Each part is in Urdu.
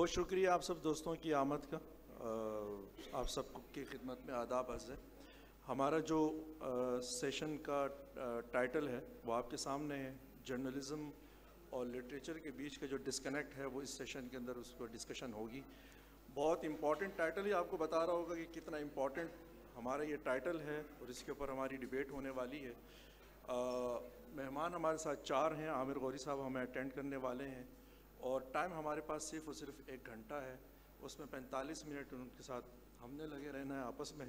بہت شکریہ آپ سب دوستوں کی آمد کا. آپ سب کی خدمت میں آداب عرض ہے. ہمارا جو سیشن کا ٹائٹل ہے وہ آپ کے سامنے ہے. جرنلزم اور لٹریچر کے بیچ کا جو ڈسکنیکٹ ہے وہ اس سیشن کے اندر اس کو ڈسکشن ہوگی. بہت امپورٹنٹ ٹائٹل ہی آپ کو بتا رہا ہوگا کہ کتنا امپورٹنٹ ہمارا یہ ٹائٹل ہے اور اس کے اوپر ہماری ڈیبیٹ ہونے والی ہے. مہمان ہمارے ساتھ 4 ہیں. عامر غوری صاحب ہمیں اٹینڈ کرنے والے ہیں اور ٹائم ہمارے پاس صرف اور صرف 1 گھنٹہ ہے. اس میں 45 منٹ ان کے ساتھ ہم نے لگے رہنا ہے آپس میں,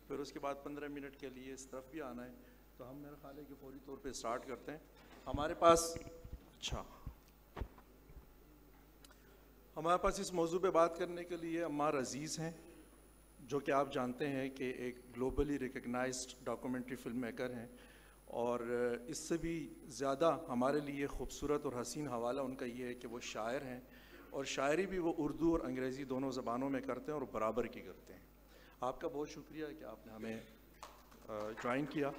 پھر اس کے بعد 15 منٹ کے لیے اس طرف بھی آنا ہے. تو ہم میرا خیال ہے کہ فوری طور پہ اسٹارٹ کرتے ہیں. ہمارے پاس اس موضوع پہ بات کرنے کے لیے عمار عزیز ہیں, جو کہ آپ جانتے ہیں کہ ایک globally recognised documentary filmmaker ہیں, اور اس سے بھی زیادہ ہمارے لیے خوبصورت اور حسین حوالہ ان کا یہ ہے کہ وہ شاعر ہیں, اور شاعری بھی وہ اردو اور انگریزی دونوں زبانوں میں کرتے ہیں اور برابر کی کرتے ہیں. آپ کا بہت شکریہ کہ آپ نے ہمیں جوائن کیا.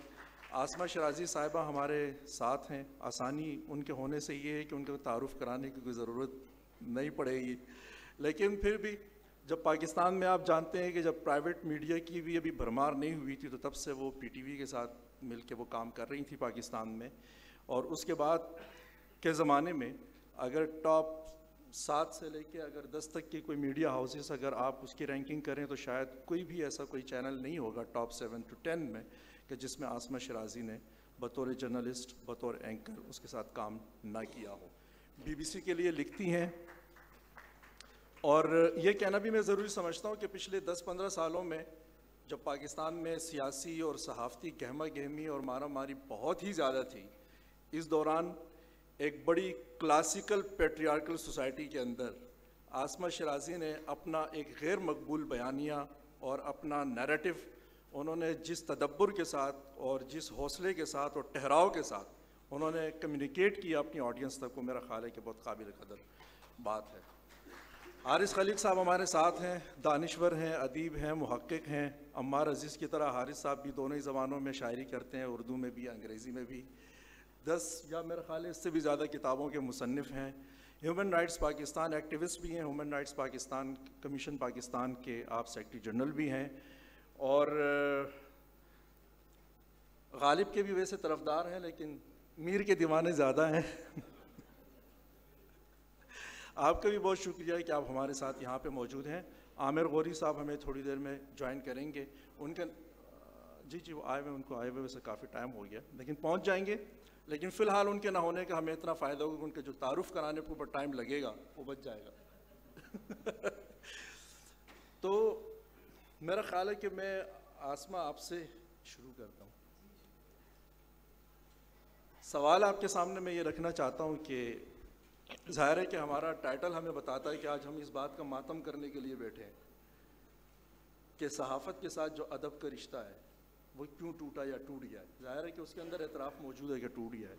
آسمہ شرازی صاحبہ ہمارے ساتھ ہیں. آسانی ان کے ہونے سے یہ ہے کہ ان کو تعارف کرانے کی کوئی ضرورت نہیں پڑے گی, لیکن پھر بھی جب پاکستان میں آپ جانتے ہیں کہ جب پرائیویٹ میڈیا کی بھی ابھی بھرمار نہیں ہوئی تھی تو تب سے وہ پی ٹی وی کے ساتھ مل کے وہ کام کر رہی تھی پاکستان میں. اور اس کے بعد کے زمانے میں اگر ٹاپ 7 سے لے کے اگر 10 تک کی کوئی میڈیا ہاؤسز اگر آپ اس کی رینکنگ کریں تو شاید کوئی بھی ایسا کوئی چینل نہیں ہوگا ٹاپ 7 to 10 میں کہ جس میں آسمہ شرازی نے بطور جرنلسٹ بطور اینکر اس کے ساتھ کام نہ کیا ہو. بی بی سی کے لیے لکھتی ہیں, اور یہ کہنا بھی میں ضروری سمجھتا ہوں کہ پچھلے 10-15 سالوں میں جب پاکستان میں سیاسی اور صحافتی گہما گہمی اور مارا ماری بہت ہی زیادہ تھی, اس دوران ایک بڑی کلاسیکل پیٹریارکل سوسائٹی کے اندر آسمہ شرازی نے اپنا ایک غیر مقبول بیانیہ اور اپنا نیریٹو انہوں نے جس تدبر کے ساتھ اور جس حوصلے کے ساتھ اور ٹھہراؤ کے ساتھ انہوں نے کمیونیکیٹ کیا اپنی آڈینس تک, وہ میرا خیال ہے کہ بہت قابل قدر بات ہے. حارث خلیق صاحب ہمارے ساتھ ہیں. دانشور ہیں, ادیب ہیں, محقق ہیں. عمار عزیز کی طرح حارث صاحب بھی دونوں ہی زبانوں میں شاعری کرتے ہیں, اردو میں بھی انگریزی میں بھی. 10 یا میرا خیال ہے اس سے بھی زیادہ کتابوں کے مصنف ہیں. ہیومن رائٹس پاکستان ایکٹیوسٹ بھی ہیں. Human rights Pakistan commission Pakistan کے آپ سیکرٹری جنرل بھی ہیں, اور غالب کے بھی ویسے طرفدار ہیں لیکن میر کے دیوانے زیادہ ہیں. آپ کا بھی بہت شکریہ کہ آپ ہمارے ساتھ یہاں پہ موجود ہیں. عامر غوری صاحب ہمیں تھوڑی دیر میں جوائن کریں گے. ان کا جی وہ آئے ہوئے, ان کو آئے ہوئے ویسے کافی ٹائم ہو گیا لیکن پہنچ جائیں گے. لیکن فی الحال ان کے نہ ہونے کا ہمیں اتنا فائدہ ہوگا کہ ان کے جو تعارف کرانے کے اوپر ٹائم لگے گا وہ بچ جائے گا. تو میرا خیال ہے کہ میں آسمہ آپ سے شروع کرتا ہوں. سوال آپ کے سامنے میں یہ رکھنا چاہتا ہوں کہ ظاہر ہے کہ ہمارا ٹائٹل ہمیں بتاتا ہے کہ آج ہم اس بات کا ماتم کرنے کے لیے بیٹھے ہیں کہ صحافت کے ساتھ جو ادب کا رشتہ ہے وہ کیوں ٹوٹا یا ٹوٹ گیا ہے. ظاہر ہے کہ اس کے اندر اعتراف موجود ہے کہ ٹوٹ گیا ہے.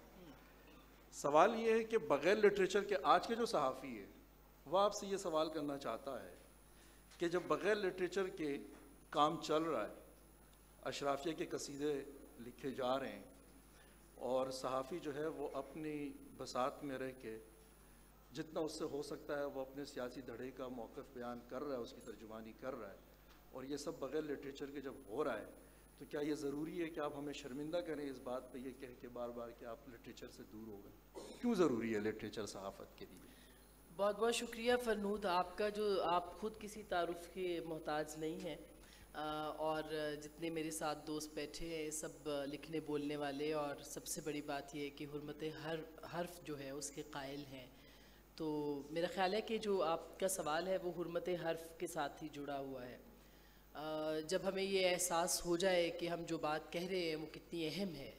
سوال یہ ہے کہ بغیر لٹریچر کے آج کے جو صحافی ہے وہ آپ سے یہ سوال کرنا چاہتا ہے کہ جب بغیر لٹریچر کے کام چل رہا ہے, اشرافیہ کے قصیدے لکھے جا رہے ہیں, اور صحافی جو ہے وہ اپنی بساط میں رہ کے جتنا اس سے ہو سکتا ہے وہ اپنے سیاسی دھڑے کا موقف بیان کر رہا ہے, اس کی ترجمانی کر رہا ہے, اور یہ سب بغیر لٹریچر کے جب ہو رہا ہے تو کیا یہ ضروری ہے کہ آپ ہمیں شرمندہ کریں اس بات پہ یہ کہہ کے بار بار کہ آپ لٹریچر سے دور ہو گئے؟ کیوں ضروری ہے لٹریچر صحافت کے لیے؟ بہت بہت شکریہ فرنود آپ کا, جو آپ خود کسی تعارف کے محتاج نہیں ہیں, اور جتنے میرے ساتھ دوست بیٹھے ہیں سب لکھنے بولنے والے, اور سب سے بڑی بات یہ ہے کہ حرمت ہر حرف جو ہے اس کے قائل ہیں. تو میرا خیال ہے کہ جو آپ کا سوال ہے وہ حرمت حرف کے ساتھ ہی جڑا ہوا ہے. جب ہمیں یہ احساس ہو جائے کہ ہم جو بات کہہ رہے ہیں وہ کتنی اہم ہے,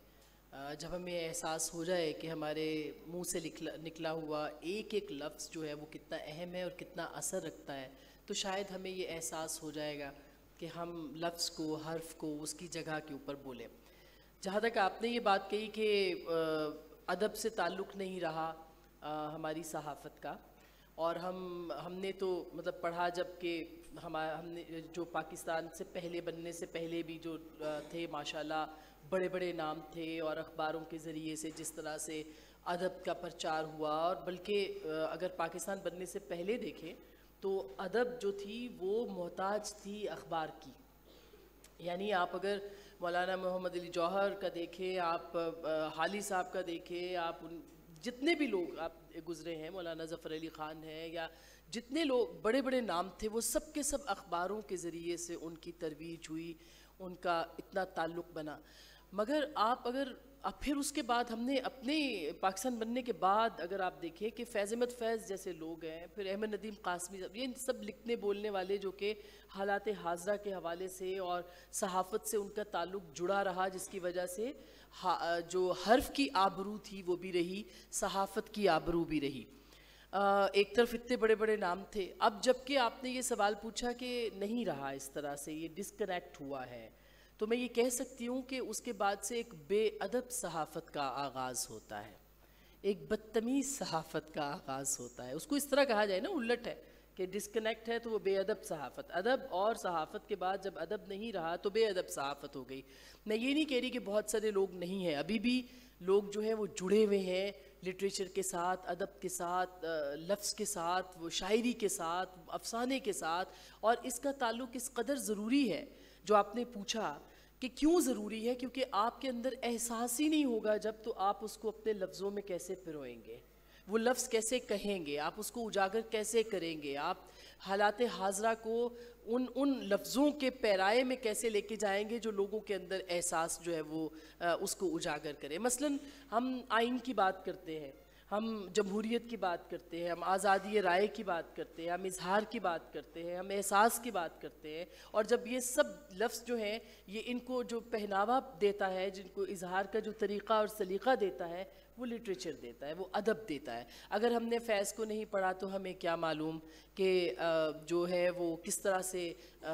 جب ہمیں احساس ہو جائے کہ ہمارے منہ سے نکلا ہوا ایک ایک لفظ جو ہے وہ کتنا اہم ہے اور کتنا اثر رکھتا ہے, تو شاید ہمیں یہ احساس ہو جائے گا کہ ہم لفظ کو, حرف کو اس کی جگہ کے اوپر بولیں. جہاں تک آپ نے یہ بات کہی کہ ادب سے تعلق نہیں رہا ہماری صحافت کا, اور ہم نے تو مطلب پڑھا جب کہ ہم نے جو پاکستان سے پہلے بننے سے پہلے بھی جو تھے ماشاءاللہ بڑے بڑے نام تھے, اور اخباروں کے ذریعے سے جس طرح سے ادب کا پرچار ہوا, اور بلکہ اگر پاکستان بننے سے پہلے دیکھیں تو ادب جو تھی وہ محتاج تھی اخبار کی. یعنی آپ اگر مولانا محمد علی جوہر کا دیکھیں, آپ حالی صاحب کا دیکھیں, آپ جتنے بھی لوگ آپ گزرے ہیں, مولانا ظفر علی خان ہیں, یا جتنے لوگ بڑے بڑے نام تھے, وہ سب کے سب اخباروں کے ذریعے سے ان کی ترویج ہوئی, ان کا اتنا تعلق بنا. مگر آپ اگر پھر اس کے بعد ہم نے اپنے پاکستان بننے کے بعد اگر آپ دیکھیں کہ فیض احمد فیض جیسے لوگ ہیں, پھر احمد ندیم قاسمی, یہ سب لکھنے بولنے والے جو کہ حالات حاضرہ کے حوالے سے اور صحافت سے ان کا تعلق جڑا رہا, جس کی وجہ سے جو حرف کی آبرو تھی وہ بھی رہی, صحافت کی آبرو بھی رہی. ایک طرف اتنے بڑے بڑے نام تھے. اب جب کہ آپ نے یہ سوال پوچھا کہ نہیں رہا اس طرح سے, یہ ڈسکنیکٹ ہوا ہے, تو میں یہ کہہ سکتی ہوں کہ اس کے بعد سے ایک بے ادب صحافت کا آغاز ہوتا ہے, ایک بدتمیز صحافت کا آغاز ہوتا ہے. اس کو اس طرح کہا جائے نا, الٹ ہے کہ ڈسکنیکٹ ہے تو وہ بے ادب صحافت. ادب اور صحافت کے بعد جب ادب نہیں رہا تو بے ادب صحافت ہو گئی. میں یہ نہیں کہہ رہی کہ بہت سارے لوگ نہیں ہیں, ابھی بھی لوگ جو ہیں وہ جڑے ہوئے ہیں لٹریچر کے ساتھ, ادب کے ساتھ, لفظ کے ساتھ, وہ شاعری کے ساتھ, افسانے کے ساتھ. اور اس کا تعلق اس قدر ضروری ہے جو آپ نے پوچھا کہ کیوں ضروری ہے, کیونکہ آپ کے اندر احساس ہی نہیں ہوگا جب تو آپ اس کو اپنے لفظوں میں کیسے پروئیں گے, وہ لفظ کیسے کہیں گے, آپ اس کو اجاگر کیسے کریں گے, آپ حالات حاضرہ کو ان لفظوں کے پیرائے میں کیسے لے کے جائیں گے جو لوگوں کے اندر احساس جو ہے وہ اس کو اجاگر کرے. مثلاً ہم آئین کی بات کرتے ہیں, ہم جمہوریت کی بات کرتے ہیں, ہم آزادی رائے کی بات کرتے ہیں, ہم اظہار کی بات کرتے ہیں, ہم احساس کی بات کرتے ہیں. اور جب یہ سب لفظ جو ہیں یہ ان کو جو پہناوا دیتا ہے, جن کو اظہار کا جو طریقہ اور سلیقہ دیتا ہے, وہ لٹریچر دیتا ہے, وہ ادب دیتا ہے. اگر ہم نے فیض کو نہیں پڑھا تو ہمیں کیا معلوم کہ جو ہے وہ کس طرح سے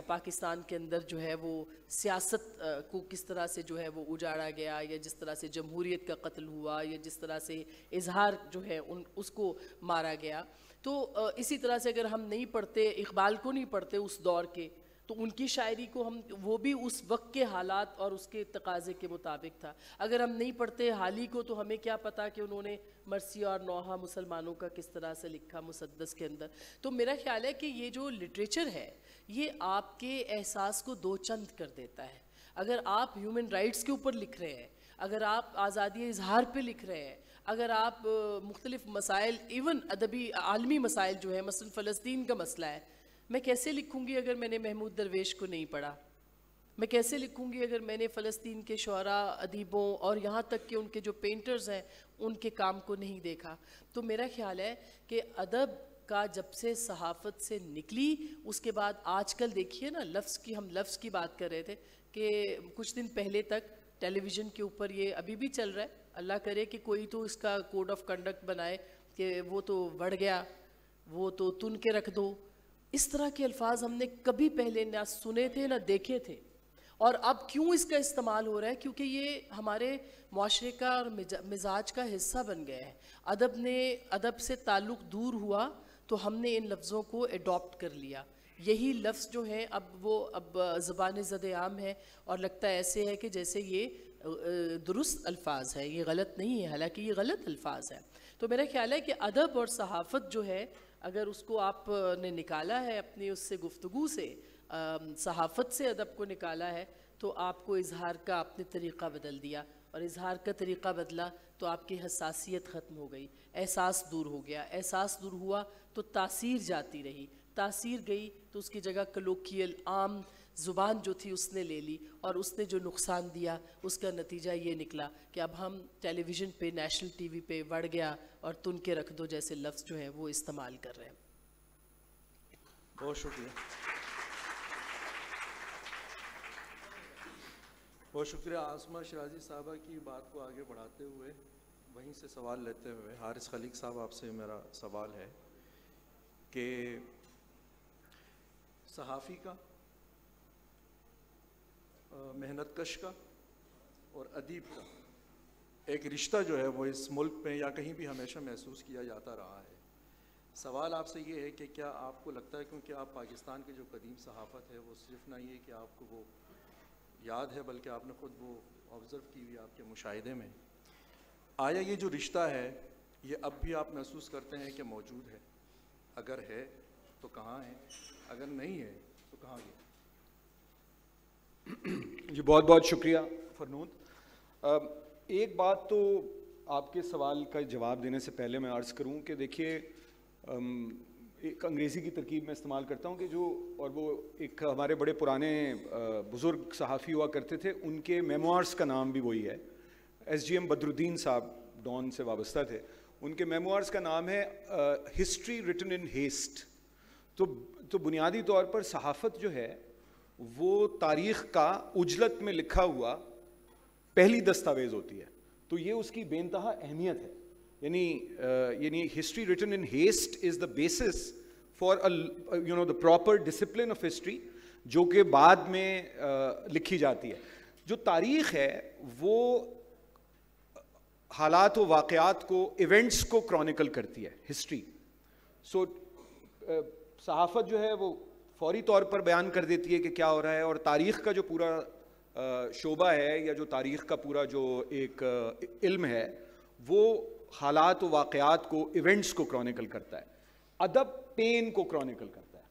پاکستان کے اندر جو ہے وہ سیاست کو کس طرح سے جو ہے وہ اجاڑا گیا, یا جس طرح سے جمہوریت کا قتل ہوا, یا جس طرح سے اظہار جو ہے اس کو مارا گیا. تو اسی طرح سے اگر ہم نہیں پڑھتے, اقبال کو نہیں پڑھتے اس دور کے, تو ان کی شاعری کو ہم, وہ بھی اس وقت کے حالات اور اس کے تقاضے کے مطابق تھا. اگر ہم نہیں پڑھتے حالی کو تو ہمیں کیا پتہ کہ انہوں نے مرثیہ اور نوحہ مسلمانوں کا کس طرح سے لکھا مسدس کے اندر. تو میرا خیال ہے کہ یہ جو لٹریچر ہے یہ آپ کے احساس کو دو چند کر دیتا ہے. اگر آپ ہیومن رائٹس کے اوپر لکھ رہے ہیں, اگر آپ آزادی اظہار پہ لکھ رہے ہیں, اگر آپ مختلف مسائل, ایون ادبی عالمی مسائل جو ہیں, مثلا فلسطین کا مسئلہ ہے, میں کیسے لکھوں گی اگر میں نے محمود درویش کو نہیں پڑھا؟ میں کیسے لکھوں گی اگر میں نے فلسطین کے شعراء, ادیبوں اور یہاں تک کہ ان کے جو پینٹرز ہیں ان کے کام کو نہیں دیکھا؟ تو میرا خیال ہے کہ ادب کا جب سے صحافت سے نکلی اس کے بعد, آج کل دیکھیے نا, ہم لفظ کی بات کر رہے تھے کہ کچھ دن پہلے تک ٹیلی ویژن کے اوپر یہ ابھی بھی چل رہا ہے, اللہ کرے کہ کوئی تو اس کا کوڈ آف کنڈکٹ بنائے کہ وہ تو بڑھ گیا, وہ تو تن کے رکھ دو. اس طرح کے الفاظ ہم نے کبھی پہلے نہ سنے تھے نہ دیکھے تھے. اور اب کیوں اس کا استعمال ہو رہا ہے؟ کیونکہ یہ ہمارے معاشرے کا اور مزاج کا حصہ بن گیا ہے. ادب سے تعلق دور ہوا تو ہم نے ان لفظوں کو ایڈاپٹ کر لیا. یہی لفظ جو ہیں اب زبان زد عام ہے, اور لگتا ہے ایسے ہے کہ جیسے یہ درست الفاظ ہے, یہ غلط نہیں ہے, حالانکہ یہ غلط الفاظ ہے. تو میرا خیال ہے کہ ادب اور صحافت جو ہے, اگر اس کو آپ نے نکالا ہے اپنی اس سے گفتگو سے, صحافت سے ادب کو نکالا ہے, تو آپ کو اظہار کا اپنے طریقہ بدل دیا, اور اظہار کا طریقہ بدلا تو آپ کی حساسیت ختم ہو گئی, احساس دور ہو گیا. احساس دور ہوا تو تاثیر جاتی رہی, تاثیر گئی تو اس کی جگہ کلوکیل عام زبان جو تھی اس نے لے لی, اور اس نے جو نقصان دیا اس کا نتیجہ یہ نکلا کہ اب ہم ٹیلی ویژن پہ, نیشنل ٹی وی پہ بڑھ گیا اور تن کے رکھ دو جیسے لفظ جو ہیں وہ استعمال کر رہے ہیں. بہت شکریہ. بہت شکریہ. عاصمہ شیرازی صاحبہ کی بات کو آگے بڑھاتے ہوئے, وہیں سے سوال لیتے ہوئے, حارث خلیق صاحب آپ سے میرا سوال ہے کہ صحافی کا, محنت کش کا اور ادیب کا ایک رشتہ جو ہے وہ اس ملک میں یا کہیں بھی ہمیشہ محسوس کیا جاتا رہا ہے. سوال آپ سے یہ ہے کہ کیا آپ کو لگتا ہے, کیونکہ آپ پاکستان کی جو قدیم صحافت ہے وہ صرف نہ یہ کہ آپ کو وہ یاد ہے بلکہ آپ نے خود وہ آبزرو کی ہوئی آپ کے مشاہدے میں, آیا یہ جو رشتہ ہے یہ اب بھی آپ محسوس کرتے ہیں کہ موجود ہے؟ اگر ہے تو کہاں ہے, اگر نہیں ہے تو کہاں گیا؟ جی بہت بہت شکریہ فرنود. ایک بات تو آپ کے سوال کا جواب دینے سے پہلے میں عرض کروں کہ دیکھیے ایک انگریزی کی ترکیب میں استعمال کرتا ہوں کہ جو, اور وہ ایک ہمارے بڑے پرانے بزرگ صحافی ہوا کرتے تھے, ان کے میموارز کا نام بھی وہی ہے. ایس جی ایم بدر الدین صاحب ڈان سے وابستہ تھے, ان کے میموارز کا نام ہے ہسٹری ریٹن ان ہیسٹ. تو بنیادی طور پر صحافت جو ہے وہ تاریخ کا عجلت میں لکھا ہوا پہلی دستاویز ہوتی ہے. تو یہ اس کی بے انتہا اہمیت ہے. یعنی history written in heist is the basis for the proper discipline of history, جو کہ بعد میں لکھی جاتی ہے. جو تاریخ ہے وہ حالات و واقعات کو, ایونٹس کو کرونیکل کرتی ہے, ہسٹری. سو صحافت جو ہے وہ فوری طور پر بیان کر دیتی ہے کہ کیا ہو رہا ہے, اور تاریخ کا جو پورا شعبہ ہے یا جو تاریخ کا پورا جو ایک علم ہے وہ حالات و واقعات کو, ایونٹس کو کرونیکل کرتا ہے. ادب پین کو کرونیکل کرتا ہے.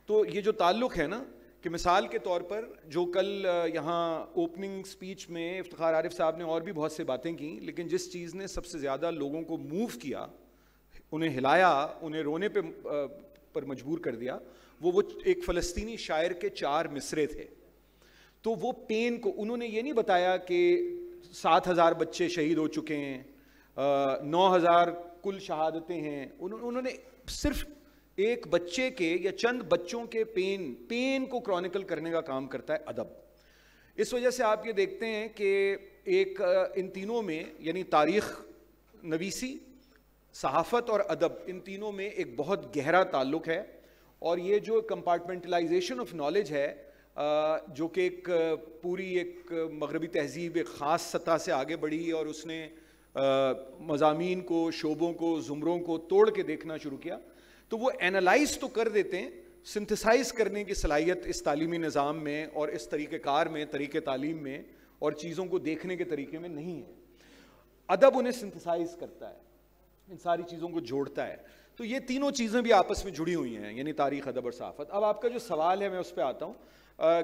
تو یہ جو تعلق ہے نا, کہ مثال کے طور پر جو کل یہاں اوپننگ سپیچ میں افتخار عارف صاحب نے اور بھی بہت سے باتیں کی, لیکن جس چیز نے سب سے زیادہ لوگوں کو موو کیا, انہیں ہلایا, انہیں رونے پر مجبور کر دیا, وہ ایک فلسطینی شاعر کے 4 مصرے تھے. تو وہ پین کو انہوں نے یہ نہیں بتایا کہ 7,000 بچے شہید ہو چکے ہیں, 9,000 کل شہادتیں ہیں. انہوں نے صرف ایک بچے کے یا چند بچوں کے پین کو کرونیکل کرنے کا کام کرتا ہے ادب. اس وجہ سے آپ یہ دیکھتے ہیں کہ ایک ان تینوں میں, یعنی تاریخ نویسی, صحافت اور ادب, ان تینوں میں ایک بہت گہرا تعلق ہے. اور یہ جو کمپارٹمنٹلائزیشن آف نالج ہے, جو کہ ایک پوری ایک مغربی تہذیب ایک خاص سطح سے آگے بڑھی اور اس نے مضامین کو, شعبوں کو, زمروں کو توڑ کے دیکھنا شروع کیا, تو وہ اینالائز تو کر دیتے ہیں, سنتھسائز کرنے کی صلاحیت اس تعلیمی نظام میں اور اس طریقہ کار میں, طریقہ تعلیم میں اور چیزوں کو دیکھنے کے طریقے میں نہیں ہے. ادب انہیں سنتھسائز کرتا ہے, ان ساری چیزوں کو جوڑتا ہے. تو یہ تینوں چیزیں بھی آپس میں جڑی ہوئی ہیں, یعنی تاریخ, ادب اور صحافت. اب آپ کا جو سوال ہے میں اس پہ آتا ہوں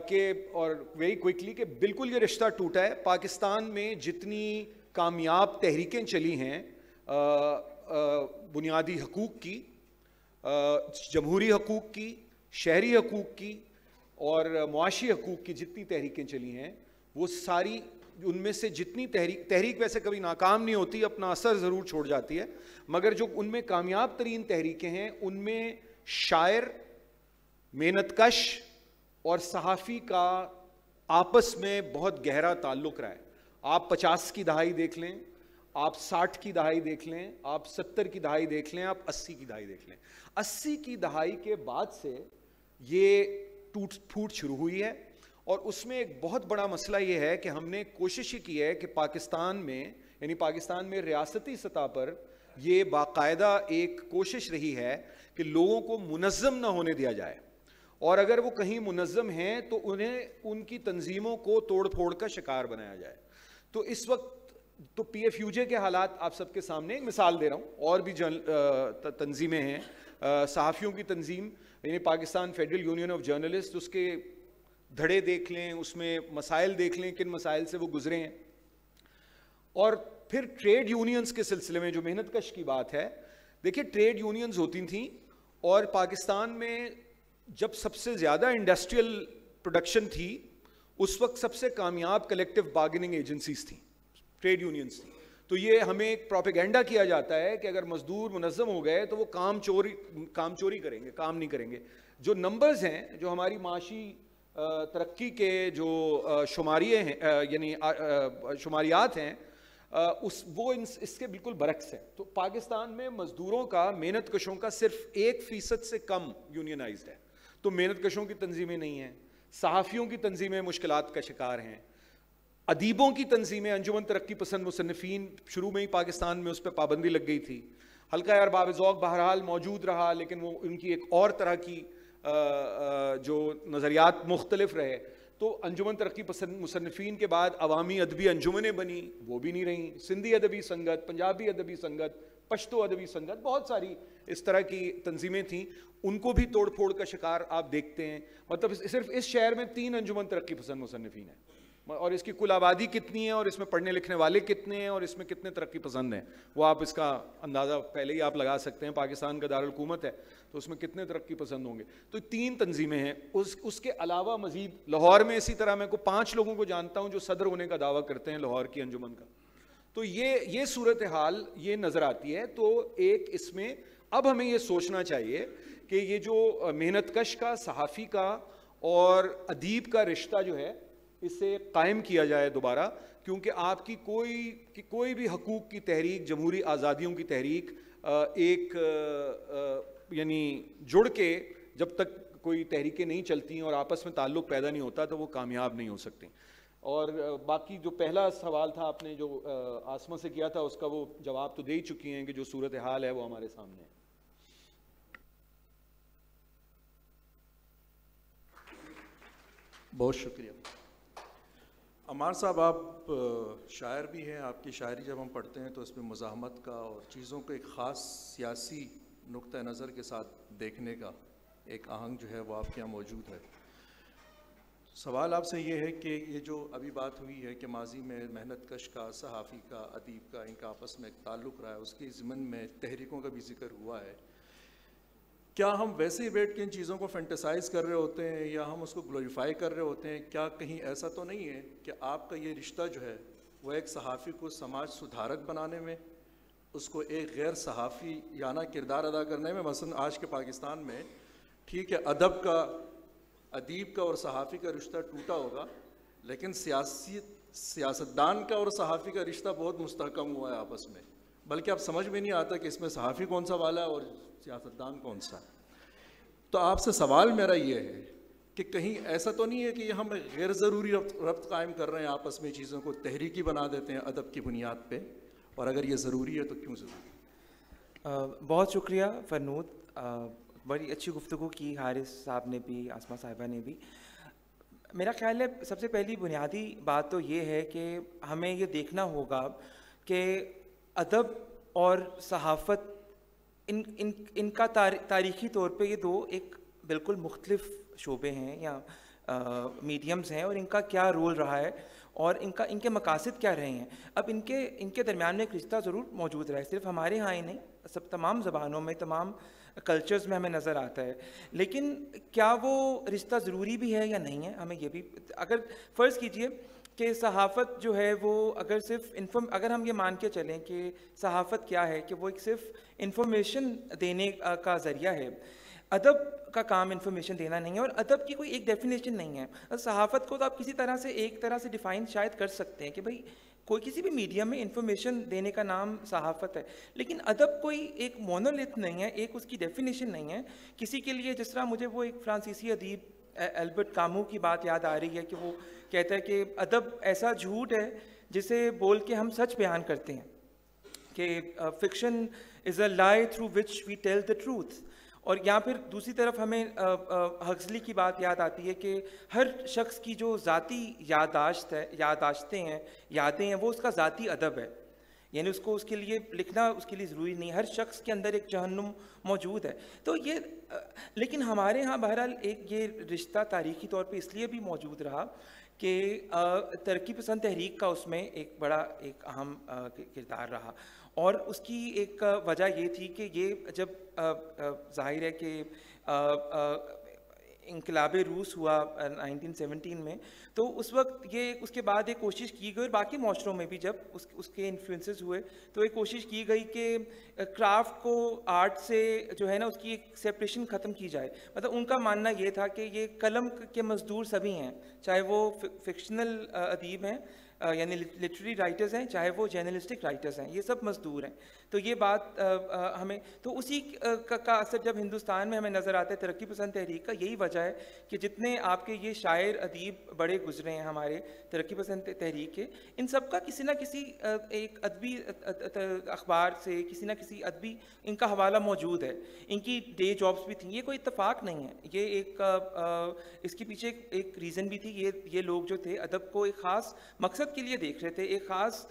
کہ, اور ویری کوئکلی, کہ بالکل یہ رشتہ ٹوٹا ہے. پاکستان میں جتنی کامیاب تحریکیں چلی ہیں بنیادی حقوق کی, جمہوری حقوق کی, شہری حقوق کی اور معاشی حقوق کی جتنی تحریکیں چلی ہیں, وہ ساری, ان میں سے جتنی تحریک ویسے کبھی ناکام نہیں ہوتی, اپنا اثر ضرور چھوڑ جاتی ہے, مگر جو ان میں کامیاب ترین تحریکیں ہیں ان میں شاعر, محنت کش اور صحافی کا آپس میں بہت گہرا تعلق رہا ہے. آپ 50 کی دہائی دیکھ لیں, آپ 60 کی دہائی دیکھ لیں, آپ 70 کی دہائی دیکھ لیں, آپ 80 کی دہائی دیکھ لیں. 80 کی دہائی کے بعد سے یہ ٹوٹ پھوٹ شروع ہوئی ہے, اور اس میں ایک بہت بڑا مسئلہ یہ ہے کہ ہم نے کوشش کی ہے کہ پاکستان میں, یعنی پاکستان میں ریاستی سطح پر یہ باقاعدہ ایک کوشش رہی ہے کہ لوگوں کو منظم نہ ہونے دیا جائے, اور اگر وہ کہیں منظم ہیں تو انہیں ان کی تنظیموں کو توڑ پھوڑ کا شکار بنایا جائے. تو اس وقت تو پی ایف یو جے کے حالات آپ سب کے سامنے, ایک مثال دے رہا ہوں, اور بھی تنظیمیں ہیں, صحافیوں کی تنظیم, یعنی Pakistan federal union of journalist, اس کے دھڑے دیکھ لیں, اس میں مسائل دیکھ لیں, کن مسائل سے وہ گزرے ہیں. اور پھر ٹریڈ یونینز کے سلسلے میں جو محنت کش کی بات ہے, دیکھیے ٹریڈ یونینز ہوتی تھیں, اور پاکستان میں جب سب سے زیادہ انڈسٹریل پروڈکشن تھی اس وقت سب سے کامیاب کلیکٹیو بارگیننگ ایجنسیز تھیں, ٹریڈ یونینز تھیں. تو یہ ہمیں ایک پروپیگنڈا کیا جاتا ہے کہ اگر مزدور منظم ہو گئے تو وہ کام چوری کریں گے, کام نہیں کریں گے. جو نمبرز ہیں, جو ہماری معاشی ترقی کے جو شماریے ہیں, یعنی شماریات ہیں, وہ اس کے بالکل برعکس ہے. تو پاکستان میں مزدوروں کا, محنت کشوں کا صرف 1% سے کم یونینائزڈ ہے. تو محنت کشوں کی تنظیمیں نہیں ہیں, صحافیوں کی تنظیمیں مشکلات کا شکار ہیں, ادیبوں کی تنظیمیں, انجمن ترقی پسند مصنفین, شروع میں ہی پاکستان میں اس پہ پابندی لگ گئی تھی. حلقہ ارباب ذوق بہرحال موجود رہا, لیکن وہ ان کی ایک اور طرح کی جو نظریات مختلف رہے. تو انجمن ترقی پسند مصنفین کے بعد عوامی ادبی انجمنیں بنی، وہ بھی نہیں رہیں. سندھی ادبی سنگت، پنجابی ادبی سنگت، پشتو ادبی سنگت، بہت ساری اس طرح کی تنظیمیں تھیں، ان کو بھی توڑ پھوڑ کا شکار آپ دیکھتے ہیں. مطلب صرف اس شہر میں 3 انجمن ترقی پسند مصنفین ہیں، اور اس کی کل آبادی کتنی ہے، اور اس میں پڑھنے لکھنے والے کتنے ہیں، اور اس میں کتنے ترقی پسند ہیں، وہ آپ اس کا اندازہ پہلے ہی آپ لگا سکتے ہیں. پاکستان کا دارالحکومت ہے تو اس میں کتنے ترقی پسند ہوں گے. تو 3 تنظیمیں ہیں. اس کے علاوہ مزید لاہور میں اسی طرح میں کو 5 لوگوں کو جانتا ہوں جو صدر ہونے کا دعویٰ کرتے ہیں لاہور کی انجمن کا. تو یہ صورتحال یہ نظر آتی ہے. تو ایک اس میں اب ہمیں یہ سوچنا چاہیے کہ یہ جو محنت کش کا، صحافی کا اور ادیب کا رشتہ جو ہے اسے قائم کیا جائے دوبارہ، کیونکہ آپ کی کوئی بھی حقوق کی تحریک، جمہوری آزادیوں کی تحریک ایک یعنی جڑ کے جب تک کوئی تحریکیں نہیں چلتی ہیں اور آپس میں تعلق پیدا نہیں ہوتا تو وہ کامیاب نہیں ہو سکتی. اور باقی جو پہلا سوال تھا آپ نے جو آسما سے کیا تھا، اس کا وہ جواب تو دے ہی چکی ہیں کہ جو صورتحال ہے وہ ہمارے سامنے ہے. بہت شکریہ. عمار صاحب، آپ شاعر بھی ہیں. آپ کی شاعری جب ہم پڑھتے ہیں تو اس میں مزاحمت کا اور چیزوں کو ایک خاص سیاسی نقطہ نظر کے ساتھ دیکھنے کا ایک آہنگ جو ہے وہ آپ کے یہاں موجود ہے. سوال آپ سے یہ ہے کہ یہ جو ابھی بات ہوئی ہے کہ ماضی میں محنت کش کا، صحافی کا، ادیب کا، ان کا آپس میں ایک تعلق رہا ہے، اس کے ضمن میں تحریکوں کا بھی ذکر ہوا ہے. کیا ہم ویسے ہی بیٹھ کے ان چیزوں کو فینٹیسائز کر رہے ہوتے ہیں یا ہم اس کو گلوریفائی کر رہے ہوتے ہیں؟ کیا کہیں ایسا تو نہیں ہے کہ آپ کا یہ رشتہ جو ہے وہ ایک صحافی کو سماج سدھارک بنانے میں، اس کو ایک غیر صحافی یانہ کردار ادا کرنے میں، مثلا آج کے پاکستان میں ٹھیک ہے ادب کا، ادیب کا اور صحافی کا رشتہ ٹوٹا ہوگا، لیکن سیاستدان کا اور صحافی کا رشتہ بہت مستحکم ہوا ہے آپس میں، بلکہ اب سمجھ میں نہیں آتا کہ اس میں صحافی کون سا والا ہے اور سیاستدان کون سا. تو آپ سے سوال میرا یہ ہے کہ کہیں ایسا تو نہیں ہے کہ یہ ہم غیر ضروری ربط قائم کر رہے ہیں آپس میں، چیزوں کو تحریکی بنا دیتے ہیں ادب کی بنیاد پہ، اور اگر یہ ضروری ہے تو کیوں ضروری؟ بہت شکریہ فرنود، بڑی اچھی گفتگو کی حارث صاحب نے بھی، آسما صاحبہ نے بھی. میرا خیال ہے سب سے پہلی بنیادی بات تو یہ ہے کہ ہمیں یہ دیکھنا ہوگا کہ ادب اور صحافت ان کا تاریخی طور پہ یہ دو ایک بالکل مختلف شعبے ہیں یا میڈیمز ہیں، اور ان کا کیا رول رہا ہے اور ان کے مقاصد کیا رہے ہیں. اب ان کے درمیان میں ایک رشتہ ضرور موجود رہا ہے، صرف ہمارے ہاں ہی نہیں، تمام زبانوں میں، تمام کلچرز میں ہمیں نظر آتا ہے. لیکن کیا وہ رشتہ ضروری بھی ہے یا نہیں ہے، ہمیں یہ بھی، اگر فرض کیجئے کہ صحافت جو ہے وہ اگر ہم یہ مان کے چلیں کہ صحافت کیا ہے، کہ وہ ایک صرف انفارمیشن دینے کا ذریعہ ہے. ادب کا کام انفارمیشن دینا نہیں ہے، اور ادب کی کوئی ایک ڈیفینیشن نہیں ہے. صحافت کو تو آپ کسی طرح سے ایک طرح سے ڈیفائن شاید کر سکتے ہیں کہ بھائی کوئی کسی بھی میڈیم میں انفارمیشن دینے کا نام صحافت ہے، لیکن ادب کوئی ایک مونولیتھ نہیں ہے، ایک اس کی ڈیفینیشن نہیں ہے. کسی کے لیے، جس طرح مجھے وہ ایک فرانسیسی ادیب البرٹ کامو کی بات یاد آ رہی ہے کہ وہ کہتا ہے کہ ادب ایسا جھوٹ ہے جسے بول کے ہم سچ بیان کرتے ہیں، کہ fiction is a lie through which we tell the truth. اور یہاں پھر دوسری طرف ہمیں ہکسلی کی بات یاد آتی ہے کہ ہر شخص کی جو ذاتی یادیں ہیں وہ اس کا ذاتی ادب ہے، یعنی اس کے لیے لکھنا اس کے لیے ضروری نہیں. ہر شخص کے اندر ایک جہنم موجود ہے. تو یہ لیکن ہمارے ہاں بہرحال ایک یہ رشتہ تاریخی طور پہ اس لیے بھی موجود رہا کہ ترقی پسند تحریک کا اس میں ایک بڑا ایک اہم کردار رہا، اور اس کی ایک وجہ یہ تھی کہ یہ جب ظاہر ہے کہ انقلاب روس ہوا 1917 میں، تو اس وقت اس کے بعد ایک کوشش کی گئی، اور باقی معاشروں میں بھی جب اس کے انفلوئنسز ہوئے تو ایک کوشش کی گئی کہ کرافٹ کو آرٹ سے جو ہے نا اس کی ایک سیپریشن ختم کی جائے. مطلب ان کا ماننا یہ تھا کہ یہ قلم کے مزدور سبھی ہیں، چاہے وہ فکشنل ادیب ہیں یعنی لٹریری رائٹرز ہیں چاہے وہ جرنلسٹک رائٹرز ہیں، یہ سب مزدور ہیں. تو یہ بات ہمیں تو اسی کا اثر جب ہندوستان میں ہمیں نظر آتا ہے ترقی پسند تحریک کا، یہی وجہ ہے کہ جتنے آپ کے یہ شاعر ادیب بڑے گزرے ہیں ہمارے ترقی پسند تحریک کے، ان سب کا کسی نہ کسی ایک ادبی اخبار سے کسی نہ کسی ادبی ان کا حوالہ موجود ہے. ان کی ڈے جابس بھی تھیں، یہ کوئی اتفاق نہیں ہے، یہ ایک اس کے پیچھے ایک ریزن بھی تھی. یہ لوگ جو تھے ادب کو ایک خاص مقصد کے لیے دیکھ رہے تھے، ایک خاص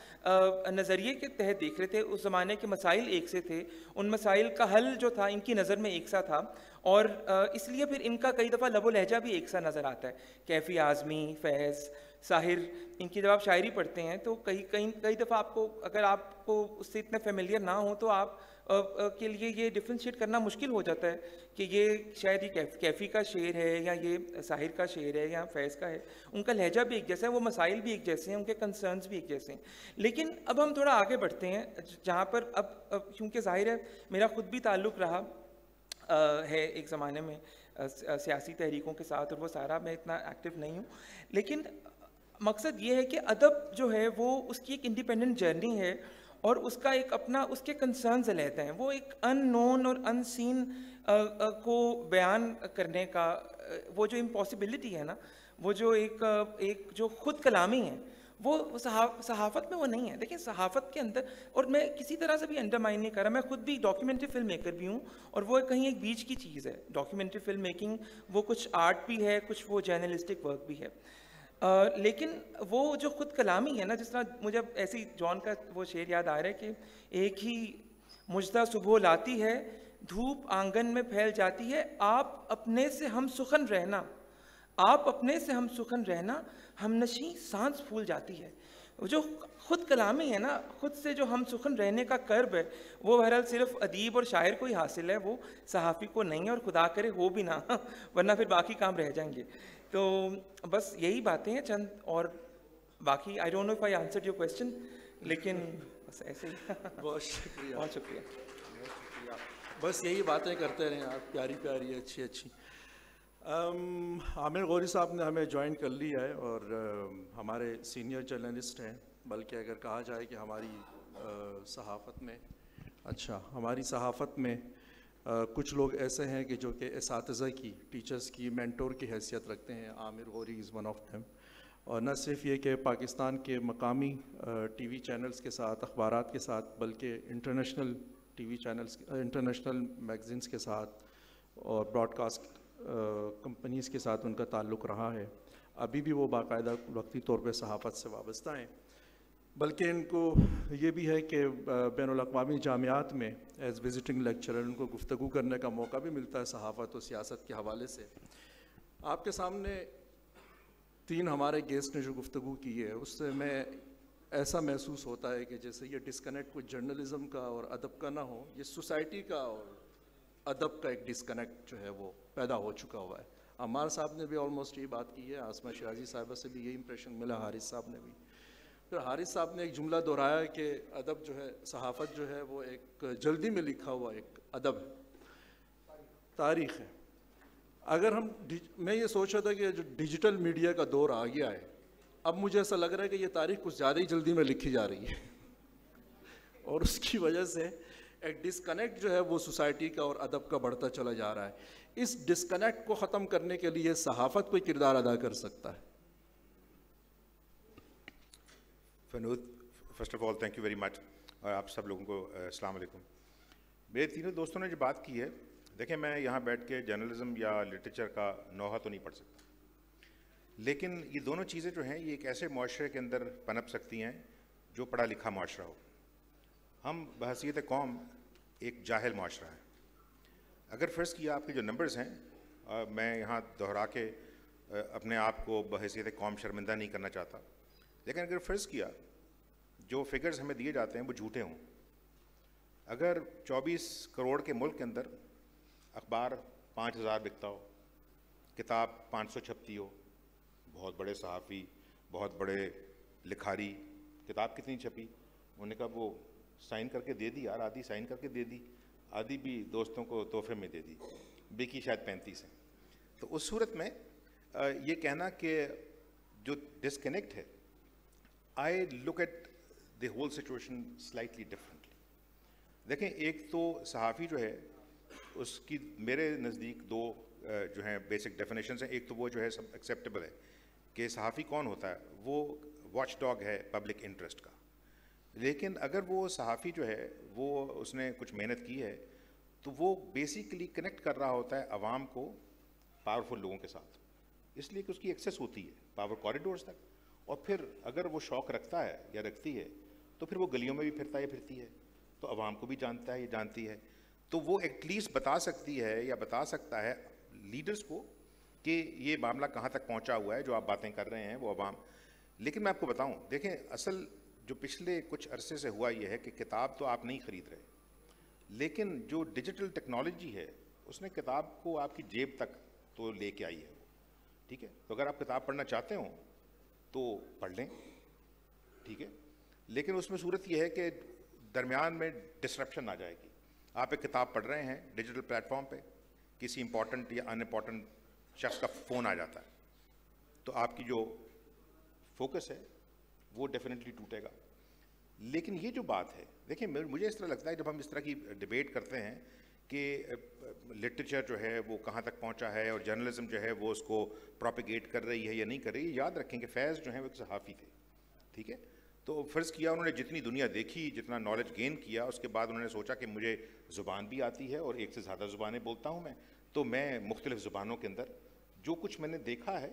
نظریے کے تحت دیکھ رہے تھے. اس زمانے کے مسائل ایک سے تھے، ان مسائل کا حل جو تھا ان کی نظر میں ایک سا تھا، اور اس لیے پھر ان کا کئی دفعہ لب و لہجہ بھی ایک سا نظر آتا ہے. کیفی اعظمی، فیض، ساحر، ان کی جب آپ شاعری پڑھتے ہیں تو کئی دفعہ آپ کو اگر آپ کو اس سے اتنے فیملیئر نہ ہوں تو آپ کے لیے یہ ڈفرینشیٹ کرنا مشکل ہو جاتا ہے کہ یہ شاید یہ کیفی کا شعر ہے یا یہ ساحر کا شعر ہے یا فیض کا ہے. ان کا لہجہ بھی ایک جیسا ہے، وہ مسائل بھی ایک جیسے ہیں، ان کے کنسرنز بھی ایک جیسے ہیں. لیکن اب ہم تھوڑا آگے بڑھتے ہیں جہاں پر اب کیونکہ ظاہر ہے میرا خود بھی تعلق رہا ہے ایک زمانے میں سیاسی تحریکوں کے ساتھ، اور وہ سارا میں اتنا ایکٹیو نہیں ہوں، لیکن مقصد یہ ہے کہ ادب جو ہے وہ اس کی ایک انڈیپینڈنٹ جرنی ہے، اور اس کا ایک اپنا اس کے کنسرنز علیحدہ ہیں. وہ ایک ان نون اور ان سین کو بیان کرنے کا وہ جو امپاسبلٹی ہے نا، وہ جو ایک جو خود کلامی ہے، وہ صحافت میں وہ نہیں ہے. دیکھیں صحافت کے اندر، اور میں کسی طرح سے بھی انڈرمائن نہیں کر رہا، میں خود بھی ڈاکیومنٹری فلم میکر بھی ہوں، اور وہ کہیں ایک بیچ کی چیز ہے. ڈاکیومنٹری فلم میکنگ وہ کچھ آرٹ بھی ہے، کچھ وہ جرنلسٹک ورک بھی ہے. لیکن وہ جو خود کلامی ہے نا، جس طرح مجھے ایسی جان کا وہ شعر یاد آ رہا ہے کہ ایک ہی مژدہ صبح لاتی ہے، دھوپ آنگن میں پھیل جاتی ہے، آپ اپنے سے ہم سخن رہنا، آپ اپنے سے ہم سخن رہنا، ہم نشیں سانس پھول جاتی ہے. جو خود کلامی ہے نا، خود سے جو ہم سخن رہنے کا کرب ہے، وہ بہرحال صرف ادیب اور شاعر کو ہی حاصل ہے، وہ صحافی کو نہیں ہے، اور خدا کرے ہو بھی نہ، ورنہ پھر باقی کام رہ جائیں گے. تو بس یہی باتیں ہیں چند، اور باقی I don't know if I answered your question, لیکن بس ایسے ہی. بہت شکریہ، بہت شکریہ. بس یہی باتیں کرتے رہیں آپ، پیاری پیاری اچھی اچھی. عامر غوری صاحب نے ہمیں جوائن کر لیا ہے، اور ہمارے سینئر جرنلسٹ ہیں، بلکہ اگر کہا جائے کہ ہماری صحافت میں ہماری صحافت میں کچھ لوگ ایسے ہیں کہ جو کہ اساتذہ کی، ٹیچرز کی، مینٹور کی حیثیت رکھتے ہیں. Aamir Ghauri is one of them. اور نہ صرف یہ کہ پاکستان کے مقامی ٹی وی چینلز کے ساتھ، اخبارات کے ساتھ، بلکہ international T V channels, international magazines کے ساتھ اور براڈ کاسٹ کمپنیز کے ساتھ ان کا تعلق رہا ہے. ابھی بھی وہ باقاعدہ وقتی طور پہ صحافت سے وابستہ ہیں، بلکہ ان کو یہ بھی ہے کہ بین الاقوامی جامعات میں ایز وزٹنگ لیکچرر ان کو گفتگو کرنے کا موقع بھی ملتا ہے صحافت و سیاست کے حوالے سے. آپ کے سامنے 3 ہمارے گیسٹ نے جو گفتگو کی ہے، اس سے میں ایسا محسوس ہوتا ہے کہ جیسے یہ ڈسکنیکٹ کچھ جرنلزم کا اور ادب کا نہ ہو، یہ سوسائٹی کا اور ادب کا ایک ڈسکنیکٹ جو ہے وہ پیدا ہو چکا ہوا ہے. عمار صاحب نے بھی آلموسٹ یہ بات کی ہے، آسمہ شیرازی صاحبہ سے بھی یہی امپریشن ملا، حارث صاحب نے بھی. پھر حارث صاحب نے ایک جملہ دہرایا کہ ادب جو ہے، صحافت جو ہے وہ ایک جلدی میں لکھا ہوا ایک ادب ہے، تاریخ ہے. اگر میں یہ سوچ رہا تھا کہ جو ڈیجیٹل میڈیا کا دور آ گیا ہے، اب مجھے ایسا لگ رہا ہے کہ یہ تاریخ کچھ زیادہ ہی جلدی میں لکھی جا رہی ہے، اور اس کی وجہ سے ایک ڈسکنیکٹ جو ہے وہ سوسائٹی کا اور ادب کا بڑھتا چلا جا رہا ہے. اس ڈسکنیکٹ کو ختم کرنے کے لیے صحافت کوئی کردار ادا کر سکتا ہے. فنود، first of all thank you very much, اور آپ سب لوگوں کو السلام علیکم. میرے تینوں دوستوں نے جو بات کی ہے، دیکھیں میں یہاں بیٹھ کے جرنلزم یا لٹریچر کا نوحہ تو نہیں پڑھ سکتا، لیکن یہ دونوں چیزیں جو ہیں یہ ایک ایسے معاشرے کے اندر پنپ سکتی ہیں جو پڑھا لکھا معاشرہ ہو. ہم بحیثیت قوم ایک جاہل معاشرہ ہے. اگر فرض کیا آپ کے جو نمبرز ہیں، میں یہاں دہرا کے اپنے آپ کو بحیثیت قوم شرمندہ نہیں کرنا چاہتا، لیکن اگر فرض کیا جو فگرز ہمیں دیے جاتے ہیں وہ جھوٹے ہوں، اگر 24 کروڑ کے ملک کے اندر اخبار 5000 بکتا ہو، کتاب 500 چھپتی ہو، بہت بڑے صحافی، بہت بڑے لکھاری، کتاب کتنی چھپی؟ انہوں نے کہا وہ سائن کر کے دے دی یار، آدھی سائن کر کے دے دی، آدھی بھی دوستوں کو تحفے میں دے دی، بکی شاید 35 ہیں. تو اس صورت میں یہ کہنا کہ جو ڈسکنیکٹ ہے I look at the whole situation slightly differently. دیکھیں ایک تو صحافی جو ہے اس کی میرے نزدیک دو جو ہیں بیسک ڈیفینیشنز ہیں. ایک تو وہ جو ہے سب ایکسیپٹیبل ہے کہ صحافی کون ہوتا ہے, وہ واچ ڈاگ ہے پبلک انٹرسٹ کا. لیکن اگر وہ صحافی جو ہے وہ اس نے کچھ محنت کی ہے تو وہ بیسیکلی کنیکٹ کر رہا ہوتا ہے عوام کو پاورفل لوگوں کے ساتھ, اس لیے کہ اس کی ایکسیس ہوتی ہے پاور کوریڈورز تک. اور پھر اگر وہ شوق رکھتا ہے یا رکھتی ہے تو پھر وہ گلیوں میں بھی پھرتا ہے پھرتی ہے, تو عوام کو بھی جانتا ہے, یہ جانتی ہے, تو وہ ایٹ لیسٹ بتا سکتی ہے یا بتا سکتا ہے لیڈرز کو کہ یہ معاملہ کہاں تک پہنچا ہوا ہے جو آپ باتیں کر رہے ہیں وہ عوام. لیکن میں آپ کو بتاؤں, دیکھیں اصل جو پچھلے کچھ عرصے سے ہوا یہ ہے کہ کتاب تو آپ نہیں خرید رہے, لیکن جو ڈیجیٹل ٹیکنالوجی ہے اس نے کتاب کو آپ کی جیب تک تو لے کے آئی ہے. ٹھیک ہے, تو اگر آپ کتاب پڑھنا چاہتے ہوں تو پڑھ لیں, ٹھیک ہے, لیکن اس میں صورت یہ ہے کہ درمیان میں ڈسرپشن آ جائے گی. آپ ایک کتاب پڑھ رہے ہیں ڈیجیٹل پلیٹ فارم پہ, کسی امپورٹنٹ یا ان امپورٹنٹ شخص کا فون آ جاتا ہے, تو آپ کی جو فوکس ہے وہ ڈیفینیٹلی ٹوٹے گا. لیکن یہ جو بات ہے, دیکھیں مجھے اس طرح لگتا ہے جب ہم اس طرح کی ڈبیٹ کرتے ہیں کہ لٹریچر جو ہے وہ کہاں تک پہنچا ہے اور جرنلزم جو ہے وہ اس کو پروپیگیٹ کر رہی ہے یا نہیں کر رہی ہے, یاد رکھیں کہ فیض جو ہیں وہ ایک صحافی تھے. ٹھیک ہے, تو فرض کیا انہوں نے جتنی دنیا دیکھی, جتنا نالج گین کیا, اس کے بعد انہوں نے سوچا کہ مجھے زبان بھی آتی ہے اور ایک سے زیادہ زبانیں بولتا ہوں میں, تو میں مختلف زبانوں کے اندر جو کچھ میں نے دیکھا ہے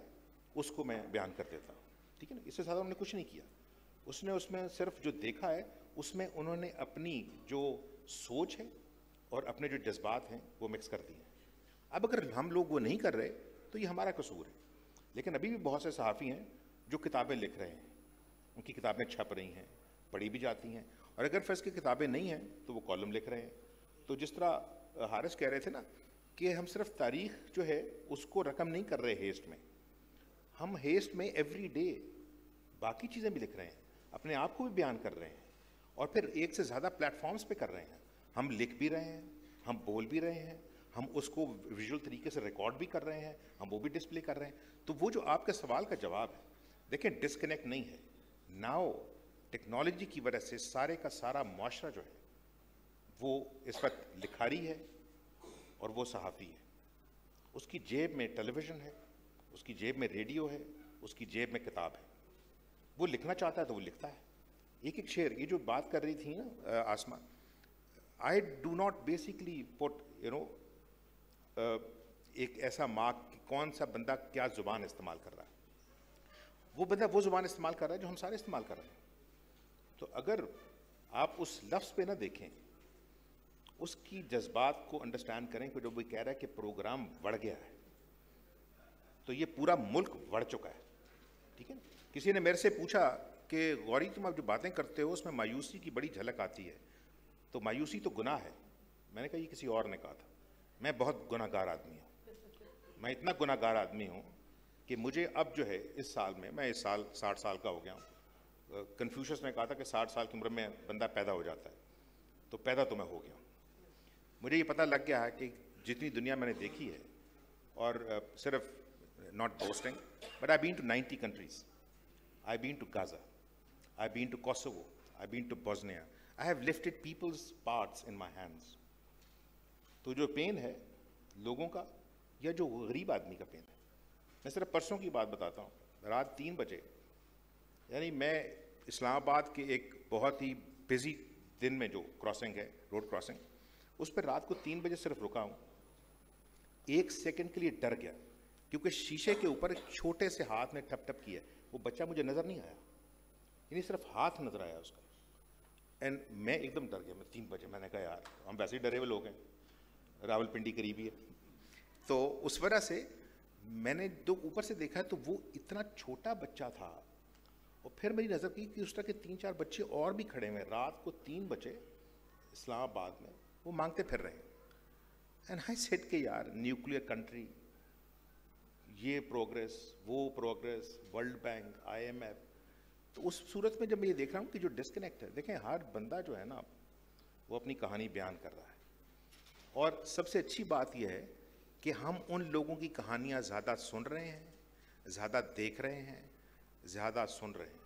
اس کو میں بیان کر دیتا ہوں. ٹھیک ہے نا, اس سے زیادہ انہوں نے کچھ نہیں کیا. اس میں صرف جو دیکھا ہے اس میں انہوں نے اپنی جو سوچ ہے اور اپنے جو جذبات ہیں وہ مکس کر دیے ہیں. اب اگر ہم لوگ وہ نہیں کر رہے تو یہ ہمارا قصور ہے. لیکن ابھی بھی بہت سے صحافی ہیں جو کتابیں لکھ رہے ہیں, ان کی کتابیں چھپ رہی ہیں, پڑھی بھی جاتی ہیں, اور اگر فرض کی کتابیں نہیں ہیں تو وہ کالم لکھ رہے ہیں. تو جس طرح حارث کہہ رہے تھے نا کہ ہم صرف تاریخ جو ہے اس کو رقم نہیں کر رہے ہیسٹ میں, ہم ہیسٹ میں ایوری ڈے باقی چیزیں بھی لکھ رہے ہیں, اپنے آپ کو بھی بیان کر رہے ہیں, اور پھر ایک سے زیادہ پلیٹ فارمز پہ کر رہے ہیں. ہم لکھ بھی رہے ہیں, ہم بول بھی رہے ہیں, ہم اس کو ویژول طریقے سے ریکارڈ بھی کر رہے ہیں, ہم وہ بھی ڈسپلے کر رہے ہیں. تو وہ جو آپ کے سوال کا جواب ہے, دیکھیں ڈسکنیکٹ نہیں ہے. ناؤ ٹیکنالوجی کی وجہ سے سارے کا سارا معاشرہ جو ہے وہ اس وقت لکھاری ہے اور وہ صحافی ہے. اس کی جیب میں ٹیلی ویژن ہے, اس کی جیب میں ریڈیو ہے, اس کی جیب میں کتاب ہے. وہ لکھنا چاہتا ہے تو وہ لکھتا ہے. ایک ایک شعر, یہ جو بات کر رہی تھی نا آسما, I do not basically put ایک ایسا مارک کہ کون سا بندہ کیا زبان استعمال کر رہا ہے. وہ بندہ وہ زبان استعمال کر رہا ہے جو ہم سارے استعمال کر رہے ہیں. تو اگر آپ اس لفظ پہ نہ دیکھیں, اس کی جذبات کو انڈرسٹینڈ کریں کہ جب وہ کہہ رہا ہے کہ پروگرام بڑھ گیا ہے, تو یہ پورا ملک بڑھ چکا ہے. ٹھیک ہے, کسی نے میرے سے پوچھا کہ غوری تم اب جو باتیں کرتے ہو اس میں مایوسی کی بڑی جھلک آتی ہے, تو مایوسی تو گناہ ہے. میں نے کہا یہ کسی اور نے کہا تھا. میں بہت گناہ گار آدمی ہوں, میں اتنا گناہ گار آدمی ہوں کہ مجھے اب جو ہے اس سال میں اس سال 60 سال کا ہو گیا ہوں. کنفیوشس نے کہا تھا کہ 60 سال کی عمر میں بندہ پیدا ہو جاتا ہے, تو پیدا تو میں ہو گیا ہوں. مجھے یہ پتہ لگ گیا ہے کہ جتنی دنیا میں نے دیکھی ہے, اور صرف not boasting, but I've been to 90 countries. I've been to Gaza. I've been to Kosovo. I've been to Bosnia. I have lifted people's parts in my hands. تو جو پین ہے لوگوں کا یا جو غریب آدمی کا پین ہے, میں صرف پرسوں کی بات بتاتا ہوں. رات 3 بجے, یعنی میں اسلام آباد کے ایک بہت ہی بزی دن میں جو کراسنگ ہے, روڈ کراسنگ, اس پہ رات کو 3 بجے صرف رکا ہوں. 1 سیکنڈ کے لیے ڈر گیا کیونکہ شیشے کے اوپر ایک چھوٹے سے ہاتھ نے ٹھپ ٹھپ کیا. وہ بچہ مجھے نظر نہیں آیا, یعنی صرف ہاتھ نظر آیا اس کا, اینڈ میں ایک دم ڈر گیا. میں 3 بجے میں نے کہا یار ہم ویسے ہی ڈرے ہوئے لوگ ہیں, راول پنڈی قریبی ہے, تو اس وجہ سے میں نے جو اوپر سے دیکھا تو وہ اتنا چھوٹا بچہ تھا. اور پھر میری نظر کی کہ اس طرح کے 3-4 بچے اور بھی کھڑے ہوئے رات کو 3 بجے اسلام آباد میں, وہ مانگتے پھر رہے ہیں. اینڈ آئی سیڈ کہ یار نیوکلیئر کنٹری, یہ پروگریس وہ پروگریس, ورلڈ بینک, IMF. تو اس صورت میں جب میں یہ دیکھ رہا ہوں کہ جو ڈسکنیکٹ ہے, دیکھیں ہر بندہ جو ہے نا وہ اپنی کہانی بیان کر رہا ہے, اور سب سے اچھی بات یہ ہے کہ ہم ان لوگوں کی کہانیاں زیادہ سن رہے ہیں, زیادہ دیکھ رہے ہیں, زیادہ سن رہے ہیں.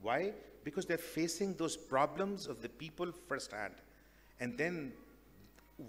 Why? Because they're facing those problems of the people first hand, and then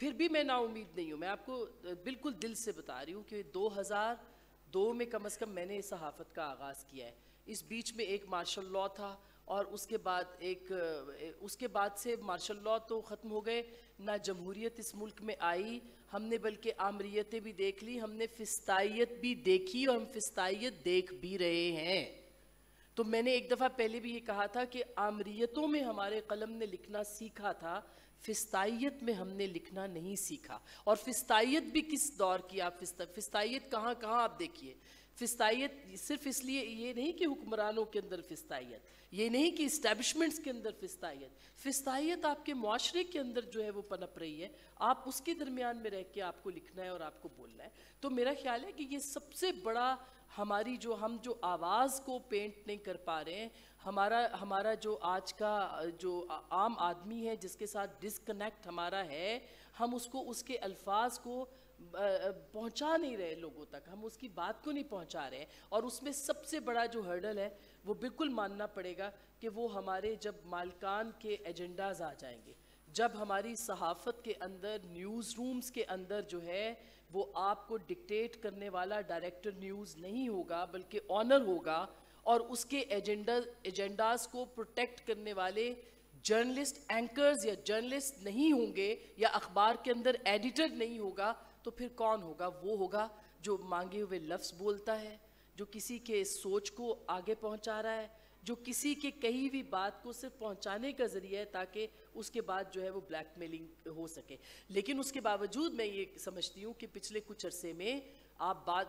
پھر بھی میں نا امید نہیں ہوں. میں آپ کو بالکل دل سے بتا رہی ہوں کہ 2002 میں کم از کم میں نے صحافت کا آغاز کیا ہے. اس بیچ میں ایک مارشل لاء تھا اور اس کے بعد سے مارشل لاء تو ختم ہو گئے, نہ جمہوریت اس ملک میں آئی, ہم نے بلکہ آمریتیں بھی دیکھ لی, ہم نے فسطائیت بھی دیکھی اور ہم فسطائیت دیکھ بھی رہے ہیں. تو میں نے ایک دفعہ پہلے بھی یہ کہا تھا کہ آمریتوں میں ہمارے قلم نے لکھنا سیکھا تھا, فسطائیت میں ہم نے لکھنا نہیں سیکھا. اور فسطائیت بھی کس دور کی, آپ فسطائیت کہاں آپ دیکھیے. فسطائیت صرف اس لیے یہ نہیں کہ حکمرانوں کے اندر فسطائیت, یہ نہیں کہ اسٹیبلشمنٹس کے اندر فسطائیت آپ کے معاشرے کے اندر جو ہے وہ پنپ رہی ہے. آپ اس کے درمیان میں رہ کے آپ کو لکھنا ہے اور آپ کو بولنا ہے. تو میرا خیال ہے کہ یہ سب سے بڑا ہم جو آواز کو پینٹ نہیں کر پا رہے ہیں, ہمارا جو آج کا جو عام آدمی ہے جس کے ساتھ ڈسکنیکٹ ہمارا ہے, ہم اس کے الفاظ کو پہنچا نہیں رہے لوگوں تک, ہم اس کی بات کو نہیں پہنچا رہے ہیں. اور اس میں سب سے بڑا جو ہرڈل ہے وہ بالکل ماننا پڑے گا کہ وہ ہمارے جب مالکان کے ایجنڈاز آ جائیں گے, جب ہماری صحافت کے اندر, نیوز رومز کے اندر جو ہے وہ آپ کو ڈکٹیٹ کرنے والا ڈائریکٹر نیوز نہیں ہوگا بلکہ آنر ہوگا, اور اس کے ایجنڈاز کو پروٹیکٹ کرنے والے جرنلسٹ اینکرز یا جرنلسٹ نہیں ہوں گے, یا اخبار کے اندر ایڈیٹر نہیں ہوگا, تو پھر کون ہوگا؟ وہ ہوگا جو مانگے ہوئے لفظ بولتا ہے, جو کسی کے سوچ کو آگے پہنچا رہا ہے, جو کسی کے کہی ہوئی بات کو صرف پہنچانے کا ذریعہ ہے تاکہ اس کے بعد جو ہے وہ بلیک میلنگ ہو سکے. لیکن اس کے باوجود میں یہ سمجھتی ہوں کہ پچھلے کچھ عرصے میں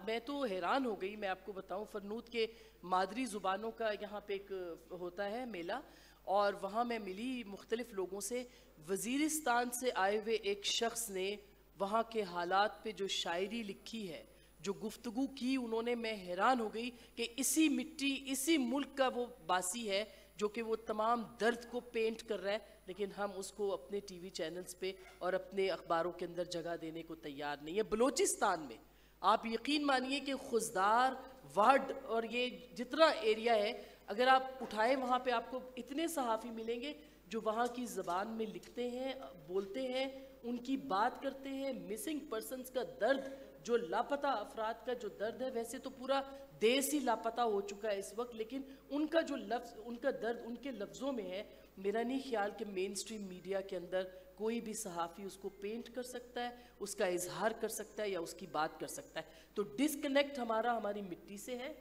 میں تو حیران ہو گئی. میں آپ کو بتاؤں, فرنود کے مادری زبانوں کا یہاں پہ ایک ہوتا ہے میلہ, اور وہاں میں ملی مختلف لوگوں سے. وزیرستان سے آئے ہوئے ایک شخص نے وہاں کے حالات پہ جو شاعری لکھی ہے, جو گفتگو کی انہوں نے, میں حیران ہو گئی کہ اسی مٹی, اسی ملک کا وہ باسی ہے جو کہ وہ تمام درد کو پینٹ کر رہا ہے, لیکن ہم اس کو اپنے ٹی وی چینلز پہ اور اپنے اخباروں کے اندر جگہ دینے کو تیار نہیں ہے. بلوچستان میں آپ یقین مانیے کہ خزدار, وارڈ اور یہ جتنا ایریا ہے, اگر آپ اٹھائیں وہاں پہ آپ کو اتنے صحافی ملیں گے جو وہاں کی زبان میں لکھتے ہیں, بولتے ہیں, ان کی بات کرتے ہیں. مسنگ پرسنز کا درد, جو لاپتہ افراد کا جو درد ہے, ویسے تو پورا دیش ہی لاپتہ ہو چکا ہے اس وقت, لیکن ان کا جو لفظ, ان کا درد ان کے لفظوں میں ہے. میرا نہیں خیال کہ مین سٹریم میڈیا کے اندر کوئی بھی صحافی اس کو پینٹ کر سکتا ہے, اس کا اظہار کر سکتا ہے یا اس کی بات کر سکتا ہے. تو ڈسکنیکٹ ہمارا ہماری مٹی سے ہے,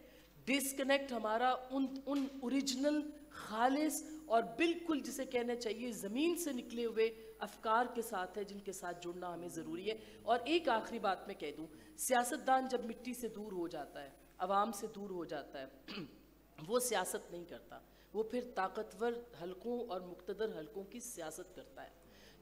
ڈسکنیکٹ ہمارا ان اوریجنل, خالص اور بالکل جسے کہنا چاہیے زمین سے نکلے ہوئے افکار کے ساتھ ہے, جن کے ساتھ جڑنا ہمیں ضروری ہے. اور ایک آخری بات میں کہہ دوں, سیاستدان جب مٹی سے دور ہو جاتا ہے, عوام سے دور ہو جاتا ہے, وہ سیاست نہیں کرتا, وہ پھر طاقتور حلقوں اور مقتدر حلقوں کی سیاست کرتا ہے.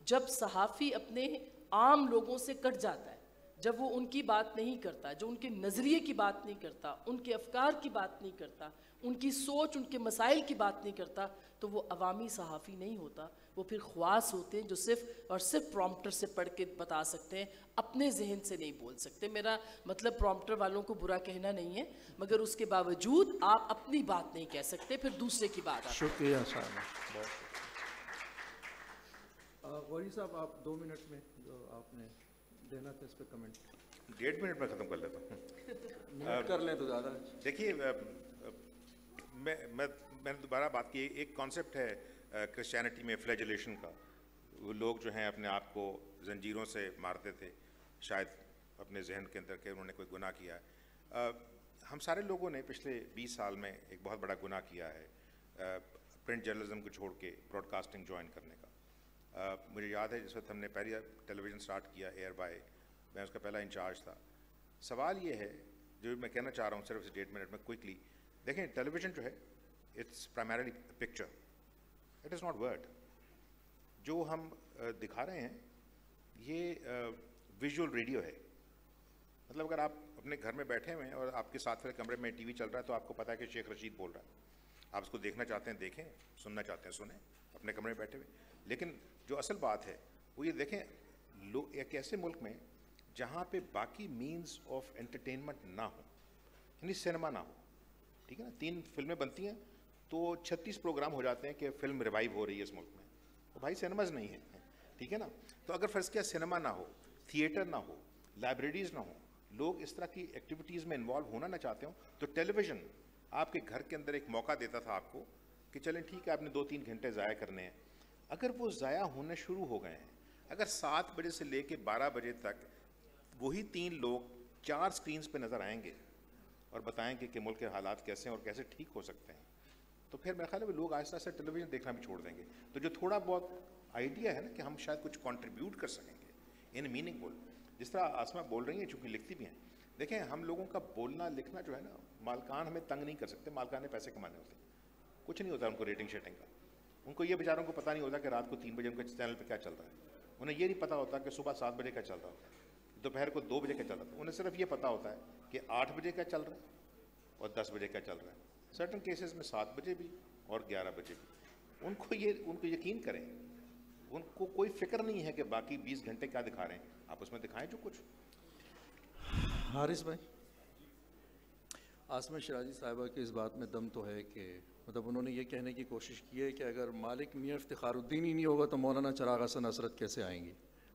جب صحافی اپنے عام لوگوں سے کٹ جاتا ہے, جب وہ ان کی بات نہیں کرتا, جو ان کے نظریے کی بات نہیں کرتا, ان کے افکار کی بات نہیں کرتا, ان کی سوچ, ان کے مسائل کی بات نہیں کرتا, تو وہ عوامی صحافی نہیں ہوتا. وہ پھر خواص ہوتے ہیں جو صرف اور صرف پرومپٹر سے پڑھ کے بتا سکتے ہیں, اپنے ذہن سے نہیں بول سکتے. میرا مطلب پرومپٹر والوں کو برا کہنا نہیں ہے, مگر اس کے باوجود آپ اپنی بات نہیں کہہ سکتے, پھر دوسرے کی بات. شکریہ صاحب. غوری صاحب, آپ 2 منٹ میں جو آپ نے دینا تھا اس پہ کمنٹ. 1.5 منٹ میں ختم کر لیتا ہوں. منٹ کر لیں تو زیادہ. دیکھیے, میں نے دوبارہ بات کی, ایک کانسیپٹ ہے کرسچینٹی میں فلیجلیشن کا. وہ لوگ جو ہیں اپنے آپ کو زنجیروں سے مارتے تھے, شاید اپنے ذہن کے اندر کہ انہوں نے کوئی گناہ کیا ہے. ہم سارے لوگوں نے پچھلے 20 سال میں ایک بہت بڑا گناہ کیا ہے, پرنٹ جرنلزم کو چھوڑ کے براڈ کاسٹنگ جوائن کرنے کا. مجھے یاد ہے جس وقت ہم نے پہلی ٹیلی ویژن سٹارٹ کیا ایئر بائی, میں اس کا پہلا انچارج تھا. سوال یہ ہے جو میں کہنا چاہ رہا ہوں صرف 1.5 منٹ میں کوئکلی. دیکھیں, ٹیلی ویژن جو ہے it's primarily picture, it is not word. جو ہم دکھا رہے ہیں یہ ویژول ریڈیو ہے. مطلب اگر آپ اپنے گھر میں بیٹھے ہوئے ہیں اور آپ کے ساتھ والے کمرے میں ٹی وی چل رہا ہے تو آپ کو پتہ ہے کہ شیخ رشید بول رہا ہے, آپ اس کو دیکھنا چاہتے ہیں دیکھیں, سننا چاہتے ہیں سنیں, اپنے کمرے میں بیٹھے ہوئے. لیکن جو اصل بات ہے وہ یہ دیکھیں, ایک ایسے ملک میں جہاں پہ باقی مینز آف انٹرٹینمنٹ نہ ہو, یعنی سنیما نہ ہو, ٹھیک ہے نا, 3 فلمیں بنتی ہیں تو 36 پروگرام ہو جاتے ہیں کہ فلم ریوائیو ہو رہی ہے اس ملک میں. تو بھائی سنیماز نہیں ہیں, ٹھیک ہے نا. تو اگر فرض کیا سنیما نہ ہو, تھیٹر نہ ہو, لائبریریز نہ ہو, لوگ اس طرح کی ایکٹیویٹیز میں انوالو ہونا نہ چاہتے ہوں, تو ٹیلی ویژن آپ کے گھر کے اندر ایک موقع دیتا تھا آپ کو کہ چلیں ٹھیک ہے آپ نے 2-3 گھنٹے ضائع کرنے ہیں. اگر وہ ضائع ہونے شروع ہو گئے ہیں, اگر 7 بجے سے لے کے 12 بجے تک وہی 3 لوگ 4 سکرینز پہ نظر آئیں گے اور بتائیں گے کہ ملک کے حالات کیسے ہیں اور کیسے ٹھیک ہو سکتے ہیں, تو پھر میرا خیال ہے لوگ آہستہ آہستہ ٹیلی ویژن دیکھنا بھی چھوڑ دیں گے. تو جو تھوڑا بہت آئیڈیا ہے نا کہ ہم شاید کچھ کنٹریبیوٹ کر سکیں گے ان میننگ فل, جس طرح آسما بول رہی ہیں چونکہ لکھتی بھی ہیں, دیکھیں ہم لوگوں کا بولنا لکھنا جو ہے نا, مالکان ہمیں تنگ نہیں کر سکتے, مالکان نے پیسے کمانے ہوتے ہیں, کچھ نہیں ہوتا ان کو ریٹنگ شیٹنگ کا. ان کو یہ بیچاروں کو پتہ نہیں ہوتا کہ رات کو 3 بجے ان کے چینل پہ کیا چل رہا ہے, انہیں یہ نہیں پتہ ہوتا کہ صبح 7 بجے کا چل رہا ہوتا ہے, دوپہر کو 2 بجے کا چل رہا ہے. انہیں صرف یہ پتہ ہوتا ہے کہ 8 بجے کا چل رہا ہے اور 10 بجے کا چل رہا ہے, سرٹن کیسز میں 7 بجے بھی اور 11 بجے بھی. ان کو یقین کریں, ان کو کوئی فکر نہیں ہے کہ باقی 20 گھنٹے کیا دکھا رہے ہیں, آپ اس میں دکھائیں جو کچھ. حارث بھائی, آسما شیرازی صاحبہ کی اس بات میں دم تو ہے کہ مطلب انہوں نے یہ کہنے کی کوشش کی ہے کہ اگر مالک میاں افتخار الدین ہی نہیں ہوگا تو مولانا چراغ حسن حسرت کیسے آئیں گے,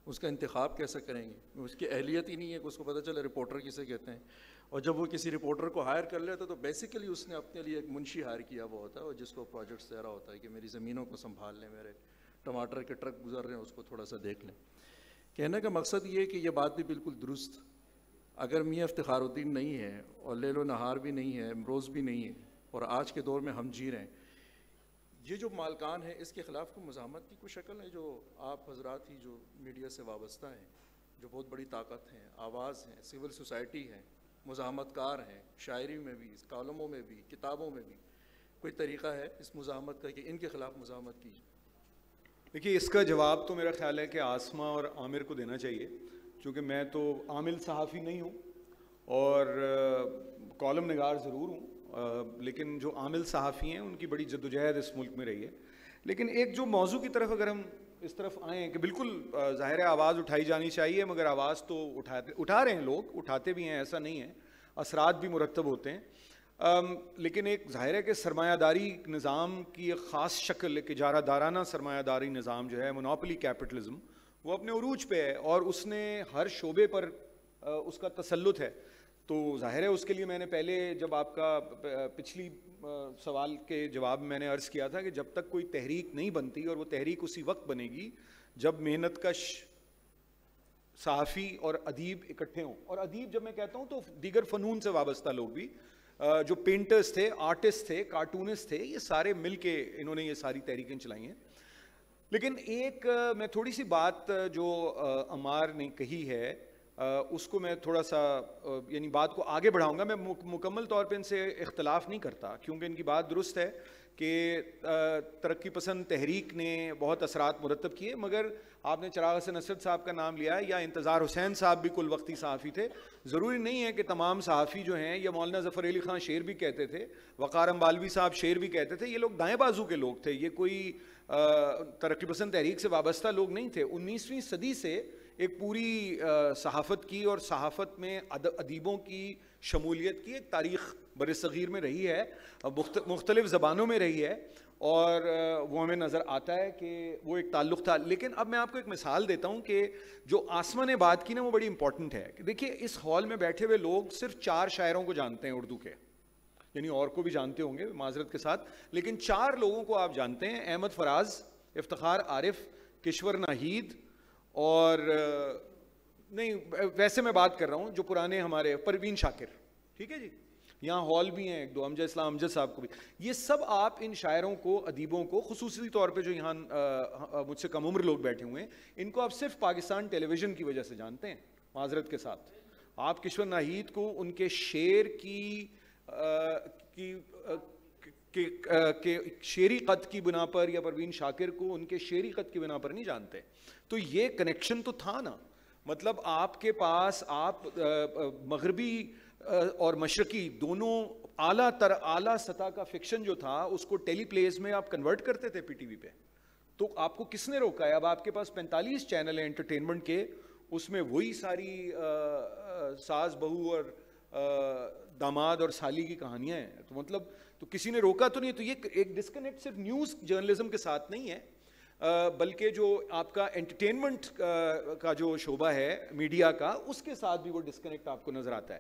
اس کا انتخاب کیسے کریں گے, اس کی اہلیت ہی نہیں ہے کہ اس کو پتہ چلے رپورٹر کسے کہتے ہیں. اور جب وہ کسی رپورٹر کو ہائر کر لیتا تو بیسیکلی اس نے اپنے لیے ایک منشی ہائر کیا ہوا ہوتا ہے, اور جس کو پروجیکٹس دے رہا ہوتا ہے کہ میری زمینوں کو سنبھال لیں, میرے ٹماٹر کے ٹرک گزر رہے ہیں اس کو تھوڑا سا دیکھ لیں. کہنے کا مقصد یہ ہے کہ یہ بات بھی بالکل درست, اگر میاں افتخار الدین نہیں ہے اور لیل و نہار بھی نہیں ہے, روز بھی نہیں ہے, اور آج کے دور میں ہم جی رہے ہیں, یہ جو مالکان ہے اس کے خلاف کوئی مزاحمت کی کوئی شکل ہے؟ جو آپ حضرات ہی جو میڈیا سے وابستہ ہیں, جو بہت بڑی طاقت ہیں, آواز ہیں, سول سوسائٹی ہیں, مزاحمت کار ہیں, شاعری میں بھی, کالموں میں بھی, کتابوں میں بھی, کوئی طریقہ ہے اس مزاحمت کا کہ ان کے خلاف مزاحمت کی؟ دیکھیے اس کا جواب تو میرا خیال ہے کہ آسما اور عامر کو دینا چاہیے, چونکہ میں تو عامل صحافی نہیں ہوں اور کالم نگار ضرور ہوں, لیکن جو عامل صحافی ہیں ان کی بڑی جدوجہد اس ملک میں رہی ہے. لیکن ایک جو موضوع کی طرف اگر ہم اس طرف آئیں کہ بالکل ظاہر ہے آواز اٹھائی جانی چاہیے, مگر آواز تو اٹھا رہے ہیں لوگ, اٹھاتے بھی ہیں, ایسا نہیں ہے, اثرات بھی مرتب ہوتے ہیں. لیکن ایک ظاہر ہے کہ سرمایہ داری نظام کی ایک خاص شکل, ایک اجارہ دارانہ سرمایہ داری نظام جو ہے, مونوپلی کیپٹلزم, وہ اپنے عروج پہ ہے اور اس نے ہر شعبے پر اس کا تسلط ہے. تو ظاہر ہے اس کے لیے میں نے پہلے جب آپ کا پچھلی سوال کے جواب میں نے عرض کیا تھا کہ جب تک کوئی تحریک نہیں بنتی, اور وہ تحریک اسی وقت بنے گی جب محنت کش صحافی اور ادیب اکٹھے ہوں. اور ادیب جب میں کہتا ہوں تو دیگر فنون سے وابستہ لوگ بھی, جو پینٹرز تھے, آرٹسٹ تھے, کارٹونسٹ تھے, یہ سارے مل کے انہوں نے یہ ساری تحریکیں چلائی ہیں. لیکن ایک میں تھوڑی سی بات جو عمار نے کہی ہے اس کو میں تھوڑا سا یعنی بات کو آگے بڑھاؤں گا. میں مکمل طور پہ ان سے اختلاف نہیں کرتا, کیونکہ ان کی بات درست ہے کہ ترقی پسند تحریک نے بہت اثرات مرتب کیے, مگر آپ نے چراغ حسن حسرت صاحب کا نام لیا, یا انتظار حسین صاحب بھی کل وقتی صحافی تھے. ضروری نہیں ہے کہ تمام صحافی جو ہیں, یا مولانا ظفر علی خان شعر بھی کہتے تھے, وقار امبالوی صاحب شعر بھی کہتے تھے, یہ لوگ دائیں بازو کے لوگ تھے, یہ کوئی ترقی پسند تحریک سے وابستہ لوگ نہیں تھے. 19ویں صدی سے ایک پوری صحافت کی اور صحافت میں ادیبوں کی شمولیت کی ایک تاریخ بر صغیر میں رہی ہے, مختلف زبانوں میں رہی ہے, اور وہ ہمیں نظر آتا ہے کہ وہ ایک تعلق تھا. لیکن اب میں آپ کو ایک مثال دیتا ہوں کہ جو آسما نے بات کی نا وہ بڑی امپورٹنٹ ہے. دیکھیے اس ہال میں بیٹھے ہوئے لوگ صرف 4 شاعروں کو جانتے ہیں اردو کے, یعنی اور کو بھی جانتے ہوں گے معذرت کے ساتھ, لیکن 4 لوگوں کو آپ جانتے ہیں, احمد فراز, افتخار عارف, کشور ناہید, اور نہیں ویسے میں بات کر رہا ہوں جو پرانے ہمارے پروین شاکر, ٹھیک ہے جی, یہاں ہال بھی ہیں 1-2, امجد اسلام امجد صاحب کو بھی. یہ سب آپ ان شاعروں کو, ادیبوں کو, خصوصی طور پہ جو یہاں مجھ سے کم عمر لوگ بیٹھے ہوئے ہیں, ان کو آپ صرف پاکستان ٹیلی ویژن کی وجہ سے جانتے ہیں, معذرت کے ساتھ. آپ کشور ناہید کو ان کے شعر کی شعری قد کی بنا پر, یا پروین شاکر کو ان کے شعری قد کی بنا پر نہیں جانتے. تو یہ کنیکشن تو تھا نا, مطلب آپ کے پاس آپ مغربی اور مشرقی دونوں اعلیٰ سطح کا فکشن جو تھا اس کو ٹیلی پلیز میں آپ کنورٹ کرتے تھے پی ٹی وی پہ. تو آپ کو کس نے روکا ہے؟ اب آپ کے پاس 45 چینل ہیں انٹرٹینمنٹ کے, اس میں وہی ساری ساس بہو اور داماد اور سالی کی کہانیاں ہیں. تو مطلب تو کسی نے روکا تو نہیں. تو یہ ایک ڈسکنیکٹ صرف نیوز جرنلزم کے ساتھ نہیں ہے. بلکہ جو آپ کا انٹرٹینمنٹ کا جو شعبہ ہے میڈیا کا, اس کے ساتھ بھی وہ ڈسکنیکٹ آپ کو نظر آتا ہے.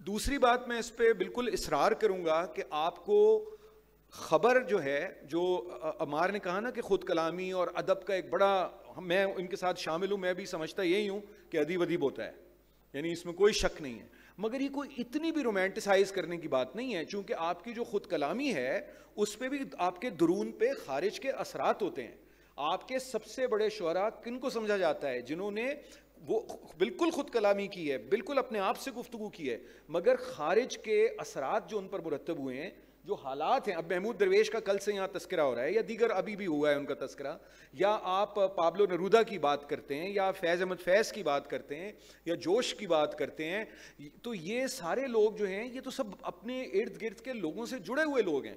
دوسری بات میں اس پہ بالکل اصرار کروں گا کہ آپ کو خبر جو ہے, جو عمار نے کہا نا کہ خود کلامی اور ادب کا ایک بڑا, میں ان کے ساتھ شامل ہوں, میں بھی سمجھتا یہی ہوں کہ ادیب ادیب ہوتا ہے, یعنی اس میں کوئی شک نہیں ہے, مگر یہ کوئی اتنی بھی رومانٹیسائز کرنے کی بات نہیں ہے, چونکہ آپ کی جو خود کلامی ہے اس پہ بھی آپ کے درون پہ خارج کے اثرات ہوتے ہیں. آپ کے سب سے بڑے شعراء کن کو سمجھا جاتا ہے؟ جنہوں نے وہ بالکل خود کلامی کی ہے, بالکل اپنے آپ سے گفتگو کی ہے, مگر خارج کے اثرات جو ان پر مرتب ہوئے ہیں, جو حالات ہیں. اب محمود درویش کا کل سے یہاں تذکرہ ہو رہا ہے, یا دیگر ابھی بھی ہوا ہے ان کا تذکرہ, یا آپ پابلو نرودا کی بات کرتے ہیں, یا فیض احمد فیض کی بات کرتے ہیں, یا جوش کی بات کرتے ہیں, تو یہ سارے لوگ جو ہیں یہ تو سب اپنے ارد گرد کے لوگوں سے جڑے ہوئے لوگ ہیں.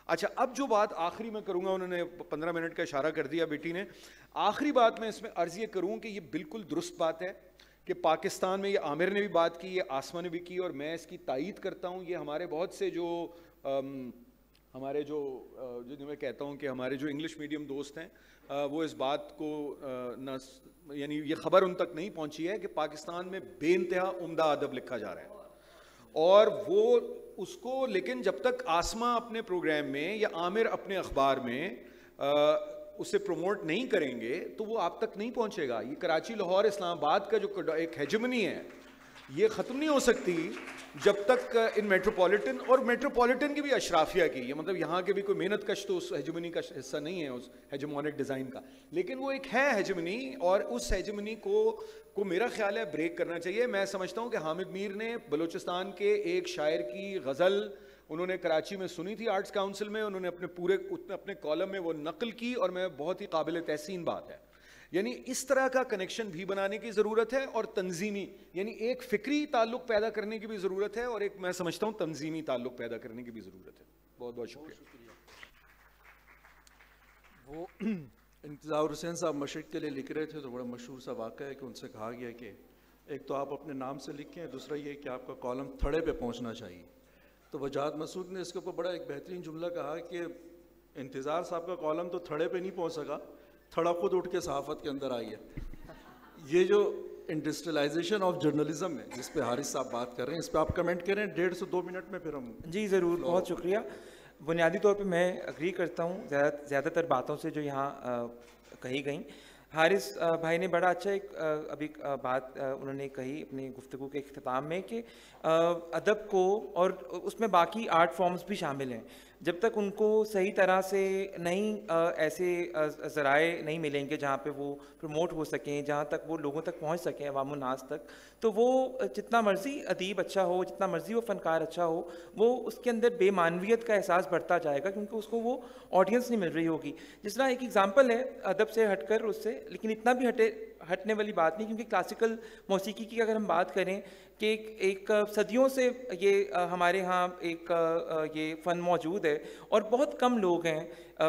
اچھا, اب جو بات آخری میں کروں گا, انہوں نے 15 منٹ کا اشارہ کر دیا بیٹی نے, آخری بات میں اس میں عرض یہ کروں کہ یہ بالکل درست بات ہے کہ پاکستان میں, یہ عامر نے بھی بات کی, یہ آسما نے بھی کی, اور میں اس کی تائید کرتا ہوں. یہ ہمارے بہت سے جو ہمارے جو میں کہتا ہوں کہ ہمارے جو انگلش میڈیم دوست ہیں, وہ اس بات کو نہ, یعنی یہ خبر ان تک نہیں پہنچی ہے کہ پاکستان میں بے انتہا عمدہ ادب لکھا جا رہا ہے, اور وہ اس کو, لیکن جب تک آسما اپنے پروگرام میں یا عامر اپنے اخبار میں اسے پروموٹ نہیں کریں گے تو وہ آپ تک نہیں پہنچے گا. یہ کراچی, لاہور, اسلام آباد کا جو ایک ہیجمنی ہے, یہ ختم نہیں ہو سکتی جب تک ان میٹروپولیٹن, اور میٹروپولیٹن کی بھی اشرافیہ کی, یہ مطلب یہاں کے بھی کوئی محنت کش تو اس ہیجمنی کا حصہ نہیں ہے, اس ہیجمونک ڈیزائن کا, لیکن وہ ایک ہے ہیجمنی, اور اس ہیجمنی کو میرا خیال ہے بریک کرنا چاہیے. میں سمجھتا ہوں کہ حامد میر نے بلوچستان کے ایک شاعر کی غزل انہوں نے کراچی میں سنی تھی آرٹس کاؤنسل میں, انہوں نے اپنے کالم میں وہ نقل کی, اور میں بہت ہی قابل تحسین بات ہے. یعنی اس طرح کا کنیکشن بھی بنانے کی ضرورت ہے, اور تنظیمی, یعنی ایک فکری تعلق پیدا کرنے کی بھی ضرورت ہے, اور ایک میں سمجھتا ہوں تنظیمی تعلق پیدا کرنے کی بھی ضرورت ہے. بہت بہت شکریہ. وہ انتظار حسین صاحب مشرق کے لیے لکھ رہے تھے, تو بڑا مشہور سا واقعہ ہے کہ ان سے کہا گیا کہ ایک تو آپ اپنے نام سے لکھیں, دوسرا یہ کہ آپ کا کالم تھڑے پہ پہنچنا چاہیے. تو وجاہت مسعود نے اس کے اوپر بڑا ایک بہترین جملہ کہا کہ انتظار صاحب کا کالم تو تھڑے پہ نہیں پہنچ سکا, تھڑا خود اٹھ کے صحافت کے اندر آئی ہے. یہ جو انڈسٹریلائزیشن آف جرنلزم ہے جس پہ حارث صاحب بات کر رہے ہیں, اس پہ آپ کمنٹ کریں 1.5 سے 2 منٹ میں, پھر ہم. جی ضرور, بہت شکریہ. بنیادی طور پہ میں اگری کرتا ہوں زیادہ تر باتوں سے جو یہاں کہی گئیں. حارث بھائی نے بڑا اچھا ایک ابھی بات انہوں نے کہی اپنی گفتگو کے اختتام میں کہ ادب کو, اور اس میں باقی آرٹ فارمز بھی شامل ہیں, جب تک ان کو صحیح طرح سے نہیں ایسے ذرائع نہیں ملیں گے جہاں پہ وہ پروموٹ ہو سکیں, جہاں تک وہ لوگوں تک پہنچ سکیں, عوام الناس تک, تو وہ جتنا مرضی ادیب اچھا ہو, جتنا مرضی وہ فنکار اچھا ہو, وہ اس کے اندر بے معنویت کا احساس بڑھتا جائے گا, کیونکہ اس کو وہ آڈینس نہیں مل رہی ہوگی. جس طرح ایک ایگزامپل ہے ادب سے ہٹ کر اس سے, لیکن اتنا بھی ہٹنے والی بات نہیں, کیونکہ کلاسیکل موسیقی کی اگر ہم بات کریں کہ ایک صدیوں سے یہ ہمارے ہاں ایک یہ فن موجود ہے, اور بہت کم لوگ ہیں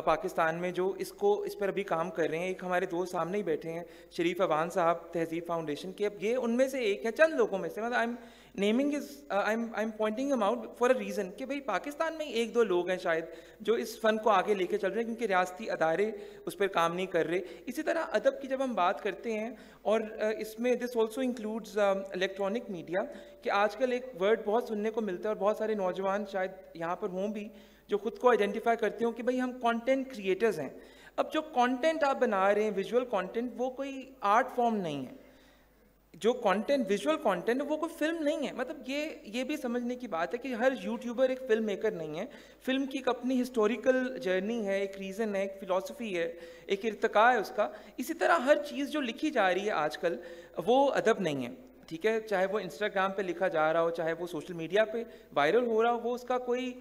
پاکستان میں جو اس پر ابھی کام کر رہے ہیں. ایک ہمارے دوست سامنے ہی بیٹھے ہیں, شریف اوان صاحب, تہذیب فاؤنڈیشن کے, اب یہ ان میں سے ایک ہیں, چند لوگوں میں سے, مطلب I am pointing them out for a reason کہ بھائی پاکستان میں 1-2 لوگ ہیں شاید جو اس فن کو آگے لے کے چل رہے ہیں, کیونکہ ریاستی ادارے اس پر کام نہیں کر رہے. اسی طرح ادب کی جب ہم بات کرتے ہیں, اور اس میں this also includes electronic media, کہ آج کل ایک ورڈ بہت سننے کو ملتا ہے, اور بہت سارے نوجوان شاید یہاں پر ہوں بھی جو خود کو آئیڈینٹیفائی کرتے ہوں کہ بھائی ہم کانٹینٹ کریٹرز ہیں. اب جو کانٹینٹ آپ بنا رہے ہیں, ویژول کانٹینٹ, وہ کوئی آرٹ فارم نہیں ہے. جو کانٹینٹ, ویژول کانٹینٹ, وہ کوئی فلم نہیں ہے. مطلب یہ بھی سمجھنے کی بات ہے کہ ہر یوٹیوبر ایک فلم میکر نہیں ہے. فلم کی ایک اپنی ہسٹوریکل جرنی ہے, ایک ریزن ہے, ایک فلاسفی ہے, ایک ارتقاء ہے اس کا. اسی طرح ہر چیز جو لکھی جا رہی ہے آج کل وہ ادب نہیں ہے, ٹھیک ہے, چاہے وہ انسٹاگرام پہ لکھا جا رہا ہو, چاہے وہ سوشل میڈیا پہ وائرل ہو رہا ہو, وہ اس کا کوئی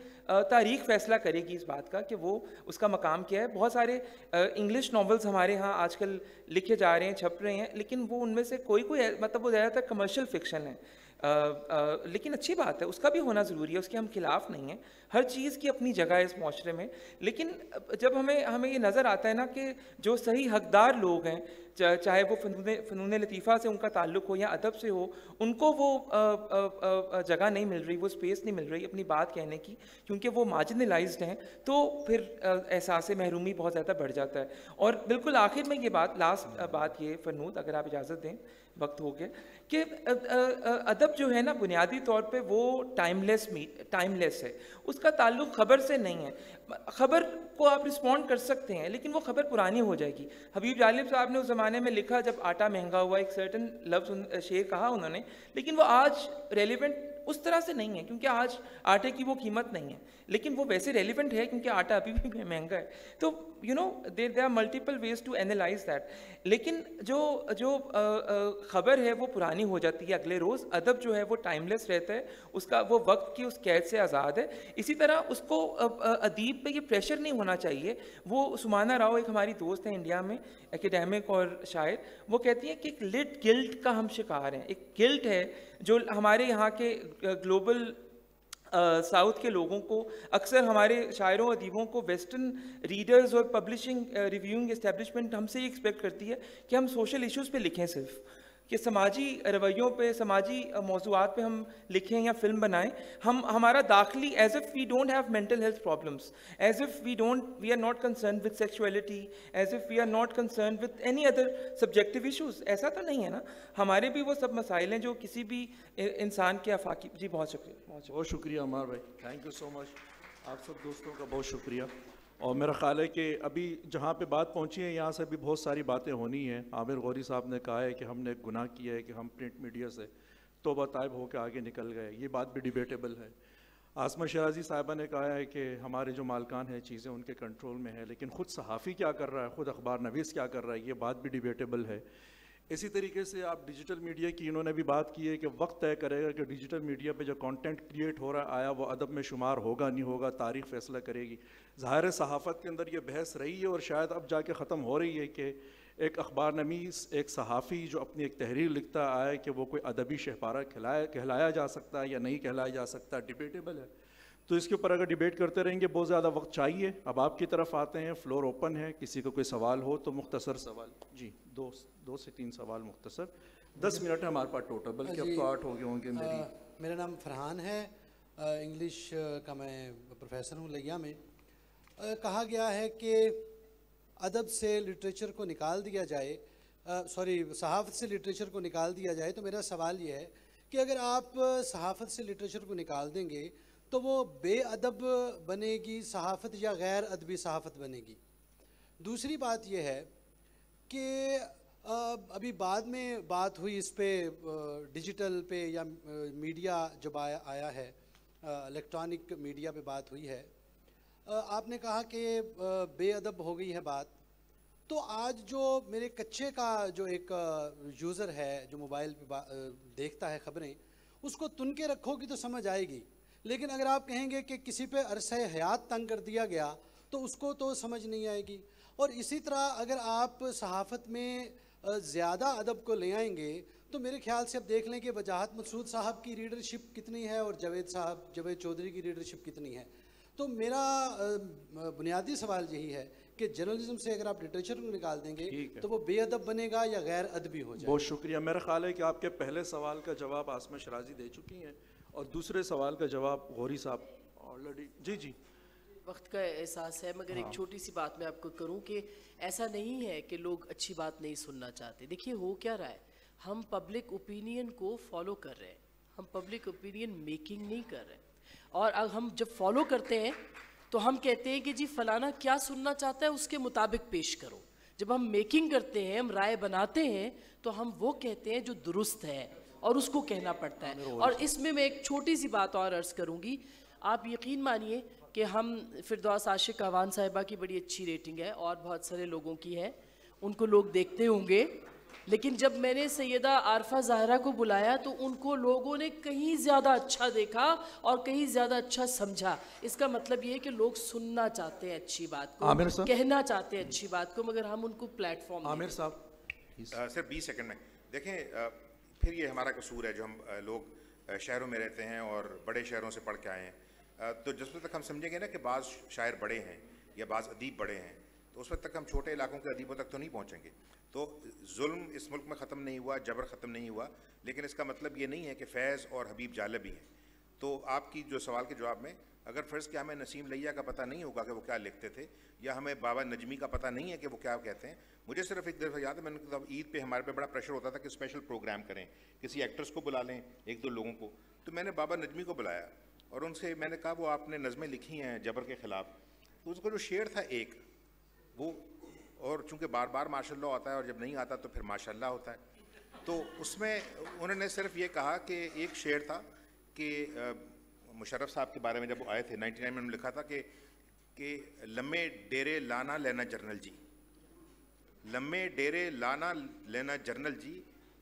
تاریخ فیصلہ کرے گی اس بات کا کہ وہ اس کا مقام کیا ہے. بہت سارے انگلش ناولز ہمارے ہاں آج کل لکھے جا رہے ہیں, چھپ رہے ہیں, لیکن وہ ان میں سے کوئی مطلب وہ زیادہ تر کمرشل فکشن ہے. لیکن اچھی بات ہے, اس کا بھی ہونا ضروری ہے, اس کے ہم خلاف نہیں ہیں, ہر چیز کی اپنی جگہ ہے اس معاشرے میں. لیکن جب ہمیں یہ نظر آتا ہے نا کہ جو صحیح حقدار لوگ ہیں, چاہے وہ فنون لطیفہ سے ان کا تعلق ہو یا ادب سے ہو, ان کو وہ جگہ نہیں مل رہی, وہ اسپیس نہیں مل رہی اپنی بات کہنے کی, کیونکہ وہ مارجنلائزڈ ہیں, تو پھر احساس محرومی بہت زیادہ بڑھ جاتا ہے. اور بالکل آخر میں یہ بات, لاسٹ بات یہ فرنود, اگر آپ اجازت دیں, وقت ہو گیا, کہ ادب جو ہے نا بنیادی طور پہ وہ ٹائم لیس ہے, اس کا تعلق خبر سے نہیں ہے. خبر کو آپ رسپونڈ کر سکتے ہیں لیکن وہ خبر پرانی ہو جائے گی. حبیب جالب صاحب نے اس زمانے میں لکھا جب آٹا مہنگا ہوا, ایک سرٹن لفظ شعر کہا انہوں نے, لیکن وہ آج ریلیونٹ اس طرح سے نہیں ہے کیونکہ آج آٹے کی وہ قیمت نہیں ہے, لیکن وہ ویسے ریلیونٹ ہے کیونکہ آٹا ابھی بھی مہنگا ہے. تو there are multiple ways to analyze that. لیکن جو خبر ہے وہ پرانی ہو جاتی ہے اگلے روز. ادب جو ہے وہ ٹائم لیس رہتا ہے, اس کا وہ وقت کی اس قید سے آزاد ہے. اسی طرح اس کو ادیب پہ یہ پریشر نہیں ہونا چاہیے. وہ سمانہ راؤ ایک ہماری دوست ہیں انڈیا میں, ایکیڈیمک اور شاعر, وہ کہتی ہیں کہ ایک لٹ گلٹ کا ہم شکار ہیں. ایک گلٹ ہے جو ہمارے یہاں کے گلوبل ساؤتھ کے لوگوں کو, اکثر ہمارے شاعروں ادیبوں کو ویسٹرن ریڈرز اور پبلشنگ ریویونگ اسٹیبلشمنٹ ہم سے یہ ایکسپیکٹ کرتی ہے کہ ہم سوشل ایشوز پہ لکھیں, صرف کہ سماجی رویوں پہ, سماجی موضوعات پہ ہم لکھیں یا فلم بنائیں. ہمارا داخلی as if we don't have mental health problems, as if we are not concerned with sexuality, as if we are not concerned with any other subjective issues. ایسا تو نہیں ہے نا, ہمارے بھی وہ سب مسائل ہیں جو کسی بھی انسان کے آفاقی. جی بہت شکریہ. بہت شکریہ عمار بھائی, تھینک یو سو مچ. آپ سب دوستوں کا بہت شکریہ. اور میرا خیال ہے کہ ابھی جہاں پہ بات پہنچی ہے یہاں سے بھی بہت ساری باتیں ہونی ہیں. عامر غوری صاحب نے کہا ہے کہ ہم نے گناہ کیا ہے کہ ہم پرنٹ میڈیا سے توبہ طائب ہو کے آگے نکل گئے. یہ بات بھی ڈیبیٹیبل ہے. عاصمہ شیرازی صاحبہ نے کہا ہے کہ ہمارے جو مالکان ہیں چیزیں ان کے کنٹرول میں ہیں, لیکن خود صحافی کیا کر رہا ہے, خود اخبار نویس کیا کر رہا ہے, یہ بات بھی ڈیبیٹیبل ہے. اسی طریقے سے آپ ڈیجیٹل میڈیا کی انہوں نے بھی بات کی ہے کہ وقت طے کرے گا کہ ڈیجیٹل میڈیا پہ جو کانٹینٹ کریٹ ہو رہا ہے آیا وہ ادب میں شمار ہوگا نہیں ہوگا, تاریخ فیصلہ کرے گی. ظاہر صحافت کے اندر یہ بحث رہی ہے اور شاید اب جا کے ختم ہو رہی ہے کہ ایک اخبار نویس, ایک صحافی جو اپنی ایک تحریر لکھتا آیا کہ وہ کوئی ادبی شہپارہ کہلایا جا سکتا ہے یا نہیں کہلایا جا سکتا, ڈیبیٹیبل ہے. تو اس کے اوپر اگر ڈیبیٹ کرتے رہیں گے بہت زیادہ وقت چاہیے. اب آپ کی طرف آتے ہیں, فلور اوپن ہے, کسی کو کوئی سوال ہو تو مختصر سوال. جی دو سے تین سوال مختصر, 10 منٹ ہے ہمارے پاس ٹوٹل, بلکہ اب تو 8 ہو گئے ہوں گے. میرا نام فرحان ہے, انگلش کا میں پروفیسر ہوں لیا میں. کہا گیا ہے کہ ادب سے لٹریچر کو نکال دیا جائے, صحافت سے لٹریچر کو نکال دیا جائے. تو میرا سوال یہ ہے کہ اگر آپ صحافت سے لٹریچر کو نکال دیں گے تو وہ بے ادب بنے گی صحافت یا غیر ادبی صحافت بنے گی؟ دوسری بات یہ ہے کہ ابھی بعد میں بات ہوئی اس پہ, ڈیجیٹل پہ یا میڈیا جب آیا ہے, الیکٹرانک میڈیا پہ بات ہوئی ہے, آپ نے کہا کہ بے ادب ہو گئی ہے بات. تو آج جو میرے کچے کا جو ایک یوزر ہے جو موبائل پہ دیکھتا ہے خبریں, اس کو تن کے رکھو گی تو سمجھ آئے گی, لیکن اگر آپ کہیں گے کہ کسی پہ عرصہ حیات تنگ کر دیا گیا تو اس کو تو سمجھ نہیں آئے گی. اور اسی طرح اگر آپ صحافت میں زیادہ ادب کو لے آئیں گے تو میرے خیال سے اب دیکھ لیں کہ وجاہت مسعود صاحب کی ریڈرشپ کتنی ہے اور جاوید چودھری کی ریڈرشپ کتنی ہے. تو میرا بنیادی سوال یہی ہے کہ جرنلزم سے اگر آپ لٹریچر کو نکال دیں گے تو وہ بے ادب بنے گا یا غیر ادبی ہو جائے گا؟ بہت شکریہ. میرا خیال ہے کہ آپ کے پہلے سوال کا جواب عاصمہ شیرازی دے چکی ہیں اور دوسرے سوال کا جواب غوری صاحب آلریڈی. جی وقت کا احساس ہے, مگر ایک چھوٹی سی بات میں آپ کو کروں کہ ایسا نہیں ہے کہ لوگ اچھی بات نہیں سننا چاہتے. دیکھیے ہو کیا رہا ہے, ہم پبلک اوپینین کو فالو کر رہے ہیں, ہم پبلک اوپینین میکنگ نہیں کر رہے ہیں. اور ہم جب فالو کرتے ہیں تو ہم کہتے ہیں کہ جی فلانا کیا سننا چاہتا ہے اس کے مطابق پیش کرو. جب ہم میکنگ کرتے ہیں, ہم رائے بناتے ہیں, تو ہم وہ کہتے ہیں جو درست ہے اور اس کو کہنا پڑتا ہے. اور اس میں ایک چھوٹی سی بات اور عرض کروں گی. آپ یقین مانیے کہ ہم فردوس عاشق اعوان صاحبہ کی بڑی اچھی ریٹنگ ہے اور بہت سارے لوگوں کی ہے, ان کو لوگ دیکھتے ہوں گے, لیکن جب میں نے سیدہ عارفہ ظاہرہ کو بلایا تو ان کو لوگوں نے کہیں زیادہ اچھا دیکھا اور کہیں زیادہ اچھا سمجھا. اس کا مطلب یہ ہے کہ لوگ سننا چاہتے ہیں اچھی بات کو, کہنا چاہتے ہیں اچھی بات کو, مگر ہم ان کو پلیٹ فارم. عامر صاحب صرف 20 سیکنڈ میں دیکھیں, پھر یہ ہمارا قصور ہے جو ہم لوگ شہروں میں رہتے ہیں اور بڑے شہروں سے پڑھ کے آئے ہیں، تو جس وقت تک ہم سمجھیں گے نا کہ بعض شاعر بڑے ہیں یا بعض ادیب بڑے ہیں، تو اس وقت تک ہم چھوٹے علاقوں کے ادیبوں تک تو نہیں پہنچیں گے. تو ظلم اس ملک میں ختم نہیں ہوا، جبر ختم نہیں ہوا، لیکن اس کا مطلب یہ نہیں ہے کہ فیض اور حبیب جالب ہی ہیں. تو آپ کی جو سوال کے جواب میں، اگر فرض کہ ہمیں نسیم لیا کا پتہ نہیں ہوگا کہ وہ کیا لکھتے تھے، یا ہمیں بابا نجمی کا پتہ نہیں ہے کہ وہ کیا کہتے ہیں. مجھے صرف ایک دفعہ یاد ہے، میں نے کہا عید پہ ہمارے پہ بڑا پریشر ہوتا تھا کہ اسپیشل پروگرام کریں، کسی ایکٹرس کو بلا لیں، ایک دو لوگوں کو. تو میں نے بابا نجمی کو بلایا اور ان سے میں نے کہا وہ آپ نے نظمیں لکھی ہیں جبر کے خلاف، تو اس کا جو شعر تھا ایک وہ، اور چونکہ بار بار ماشاء اللہ ہوتا ہے اور جب نہیں آتا تو پھر ماشاء اللہ ہوتا ہے، تو اس میں انہوں نے صرف یہ کہا کہ ایک شعر تھا کہ مشرف صاحب کے بارے میں جب وہ آئے تھے 99 میں، انہوں نے لکھا تھا کہ لمے ڈیرے لانا لینا جرنل جی، لمے ڈیرے لانا لینا جرنل جی،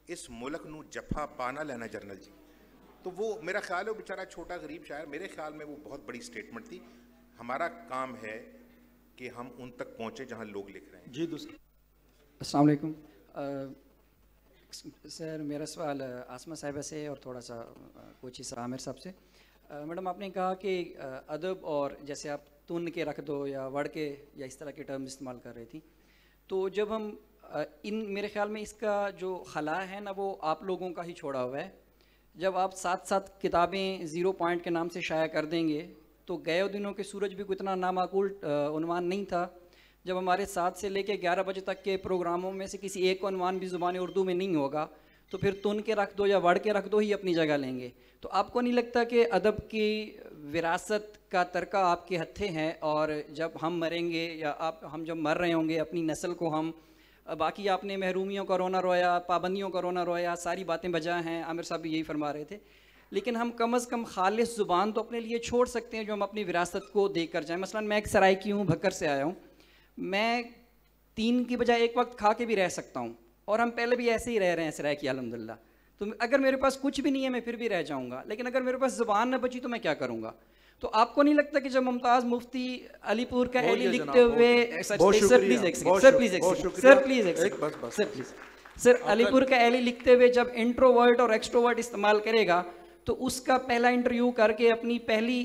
اس ملک نو جفا پانا لینا جرنل جی. تو وہ میرا خیال ہے وہ بیچارہ چھوٹا غریب شاعر، میرے خیال میں وہ بہت بڑی سٹیٹمنٹ تھی. ہمارا کام ہے کہ ہم ان تک پہنچے جہاں لوگ لکھ رہے ہیں. جی السلام علیکم سر. میرا سوال آسمہ صاحبہ سے اور تھوڑا سا کوچی سر عامر صاحب سے. میڈم آپ نے کہا کہ ادب اور جیسے آپ تن کے رکھ دو یا وڑ کے یا اس طرح کے ٹرم استعمال کر رہی تھی، تو جب ہم میرے خیال میں اس کا جو خلا ہے نا وہ آپ لوگوں کا ہی چھوڑا ہوا ہے. جب آپ ساتھ ساتھ کتابیں 0 پوائنٹ کے نام سے شائع کر دیں گے تو گئے دنوں کے سورج بھی کوئی اتنا نامعقول عنوان نہیں تھا. جب ہمارے 7 سے لے کے 11 بجے تک کے پروگراموں میں سے کسی ایک عنوان بھی زبان اردو میں نہیں ہوگا تو پھر تن کے رکھ دو یا وڑ کے رکھ دو ہی اپنی جگہ لیں گے. تو آپ کو نہیں لگتا کہ ادب کی وراثت کا ترکہ آپ کے ہتھے ہیں، اور جب ہم مریں گے یا ہم جب مر رہے ہوں گے اپنی نسل کو ہم، باقی آپ نے محرومیوں کا رونا رویا، پابندیوں کا رونا رویا، ساری باتیں بجا ہیں، عامر صاحب بھی یہی فرما رہے تھے، لیکن ہم کم از کم خالص زبان تو اپنے لیے چھوڑ سکتے ہیں جو ہم اپنی وراثت کو دے کر جائیں. مثلا میں ایک سرائے کی ہوں، بھکر سے آیا ہوں، میں 3 کی بجائے ایک وقت کھا کے بھی رہ سکتا ہوں، اور ہم پہلے بھی ایسے ہی رہ رہے ہیں سرائے کی الحمدللہ. تو اگر میرے پاس کچھ بھی نہیں ہے میں پھر بھی رہ جاؤں گا، لیکن اگر میرے پاس زبان نہ بچی تو میں کیا کروں گا؟ تو آپ کو نہیں لگتا کہ جب ممتاز مفتی علی پور کا ایلی لکھتے ہوئے سر علی پور کا ایلی لکھتے ہوئے جب انٹروورٹ اور ایکسٹروورٹ استعمال کرے گا تو اس کا پہلا انٹرویو کر کے اپنی پہلی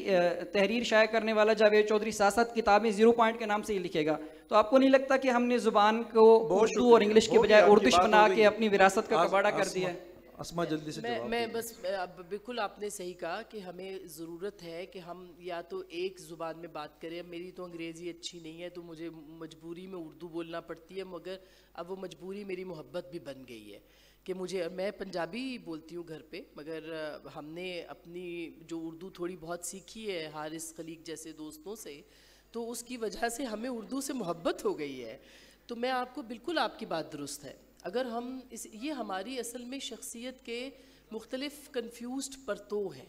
تحریر شائع کرنے والا جاوید چودھری ساتھ کتابیں 0 پوائنٹ کے نام سے ہی لکھے گا؟ تو آپ کو نہیں لگتا کہ ہم نے زبان کو اردو اور انگلش کے بجائے اردش بنا کے اپنی وراثت کا کباڑہ کر دیا ہے؟ اسما جلدی سے جواب. میں بس بالکل آپ نے صحیح کہا کہ ہمیں ضرورت ہے کہ ہم یا تو ایک زبان میں بات کریں. میری تو انگریزی اچھی نہیں ہے تو مجھے مجبوری میں اردو بولنا پڑتی ہے، مگر اب وہ مجبوری میری محبت بھی بن گئی ہے کہ میں پنجابی بولتی ہوں گھر پہ، مگر ہم نے اپنی جو اردو تھوڑی بہت سیکھی ہے حارث خلیق جیسے دوستوں سے، تو اس کی وجہ سے ہمیں اردو سے محبت ہو گئی ہے. تو میں آپ کو بالکل آپ کی بات درست ہے. اگر ہم یہ ہماری اصل میں شخصیت کے مختلف کنفیوزڈ پرتو ہیں،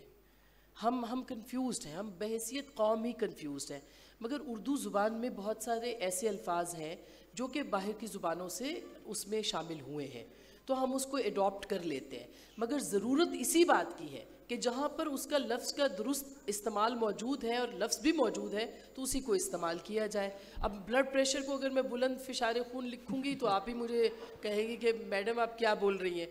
ہم کنفیوزڈ ہیں، ہم بحیثیت قوم ہی کنفیوزڈ ہیں، مگر اردو زبان میں بہت سارے ایسے الفاظ ہیں جو کہ باہر کی زبانوں سے اس میں شامل ہوئے ہیں، تو ہم اس کو ایڈاپٹ کر لیتے ہیں. مگر ضرورت اسی بات کی ہے کہ جہاں پر اس کا لفظ کا درست استعمال موجود ہے اور لفظ بھی موجود ہے تو اسی کو استعمال کیا جائے. اب بلڈ پریشر کو اگر میں بلند فشار خون لکھوں گی تو آپ ہی مجھے کہیں گی کہ میڈم آپ کیا بول رہی ہیں.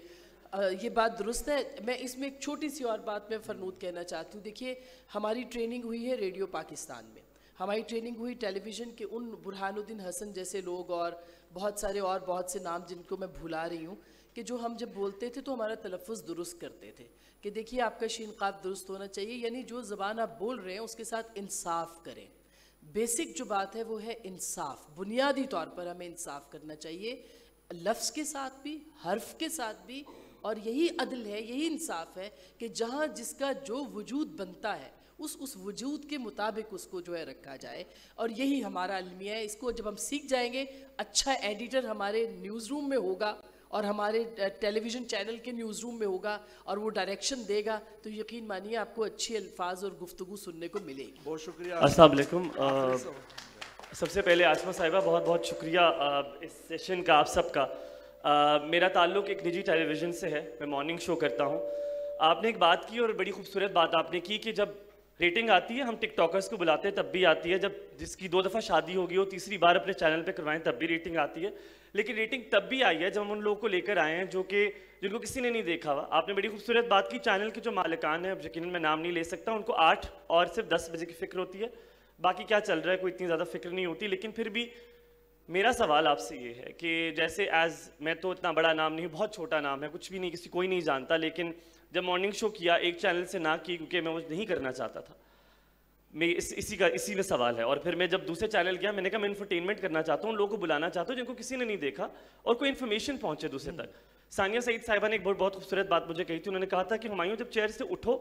یہ بات درست ہے. میں اس میں ایک چھوٹی سی اور بات میں فرنود کہنا چاہتی ہوں. دیکھیے ہماری ٹریننگ ہوئی ہے ریڈیو پاکستان میں، ہماری ٹریننگ ہوئی ٹیلی ویژن کے ان برہان الدین حسن جیسے لوگ اور بہت سے نام جن کو میں بھلا رہی ہوں، کہ جو ہم جب بولتے تھے تو ہمارا تلفظ درست کرتے تھے کہ دیکھیے آپ کا شین قاف درست ہونا چاہیے، یعنی جو زبان آپ بول رہے ہیں اس کے ساتھ انصاف کریں. بیسک جو بات ہے وہ ہے انصاف. بنیادی طور پر ہمیں انصاف کرنا چاہیے، لفظ کے ساتھ بھی، حرف کے ساتھ بھی، اور یہی عدل ہے، یہی انصاف ہے کہ جہاں جس کا جو وجود بنتا ہے اس وجود کے مطابق اس کو جو ہے رکھا جائے. اور یہی ہمارا المیہ ہے. اس کو جب ہم سیکھ جائیں گے، اچھا ایڈیٹر ہمارے نیوز روم میں ہوگا اور ہمارے ٹیلی ویژن چینل کے نیوز روم میں ہوگا اور وہ ڈائریکشن دے گا، تو یقین مانیے آپ کو اچھے الفاظ اور گفتگو سننے کو ملے گی. بہت شکریہ. السلام علیکم. سب سے پہلے آسمہ صاحبہ بہت بہت شکریہ اس سیشن کا، آپ سب کا. میرا تعلق ایک نجی ٹیلی ویژن سے ہے، میں مارننگ شو کرتا ہوں. آپ نے ایک بات کی اور بڑی خوبصورت بات آپ نے کی کہ جب ریٹنگ آتی ہے, ہم ٹک ٹاکرس کو بلاتے ہیں تب بھی آتی ہے, جب جس کی 2 دفعہ شادی ہو گئی ہو تیسری بار اپنے چینل پہ کروائیں تب بھی ریٹنگ آتی ہے. لیکن ریٹنگ تب بھی آئی ہے جب ہم ان لوگوں کو لے کر آئے ہیں جن کو کسی نے نہیں دیکھا ہوا. آپ نے بڑی خوبصورت بات کی, چینل کے جو مالکان ہیں, یقیناً میں نام نہیں لے سکتا, ان کو 8 اور صرف 10 بجے کی فکر ہوتی ہے, باقی کیا چل رہا ہے کوئی اتنی زیادہ فکر نہیں ہوتی. لیکن پھر بھی میرا سوال آپ سے یہ ہے کہ جیسے میں تو اتنا بڑا نام نہیں, بہت چھوٹا نام ہے, کچھ بھی نہیں, کوئی نہیں جانتا, لیکن جب مارننگ شو کیا ایک چینل سے نہ کی کیونکہ میں وہ نہیں کرنا چاہتا تھا, اسی میں سوال ہے. اور پھر میں جب دوسرے چینل گیا میں نے کہا میں انفرٹینمنٹ کرنا چاہتا ہوں, ان لوگوں کو بلانا چاہتا ہوں جن کو کسی نے نہیں دیکھا اور کوئی انفارمیشن پہنچے دوسرے تک. ثانیہ سعید صاحبہ نے ایک بہت خوبصورت بات مجھے کہی تھی, انہوں نے کہا تھا کہ ہمایوں جب چیئر سے اٹھو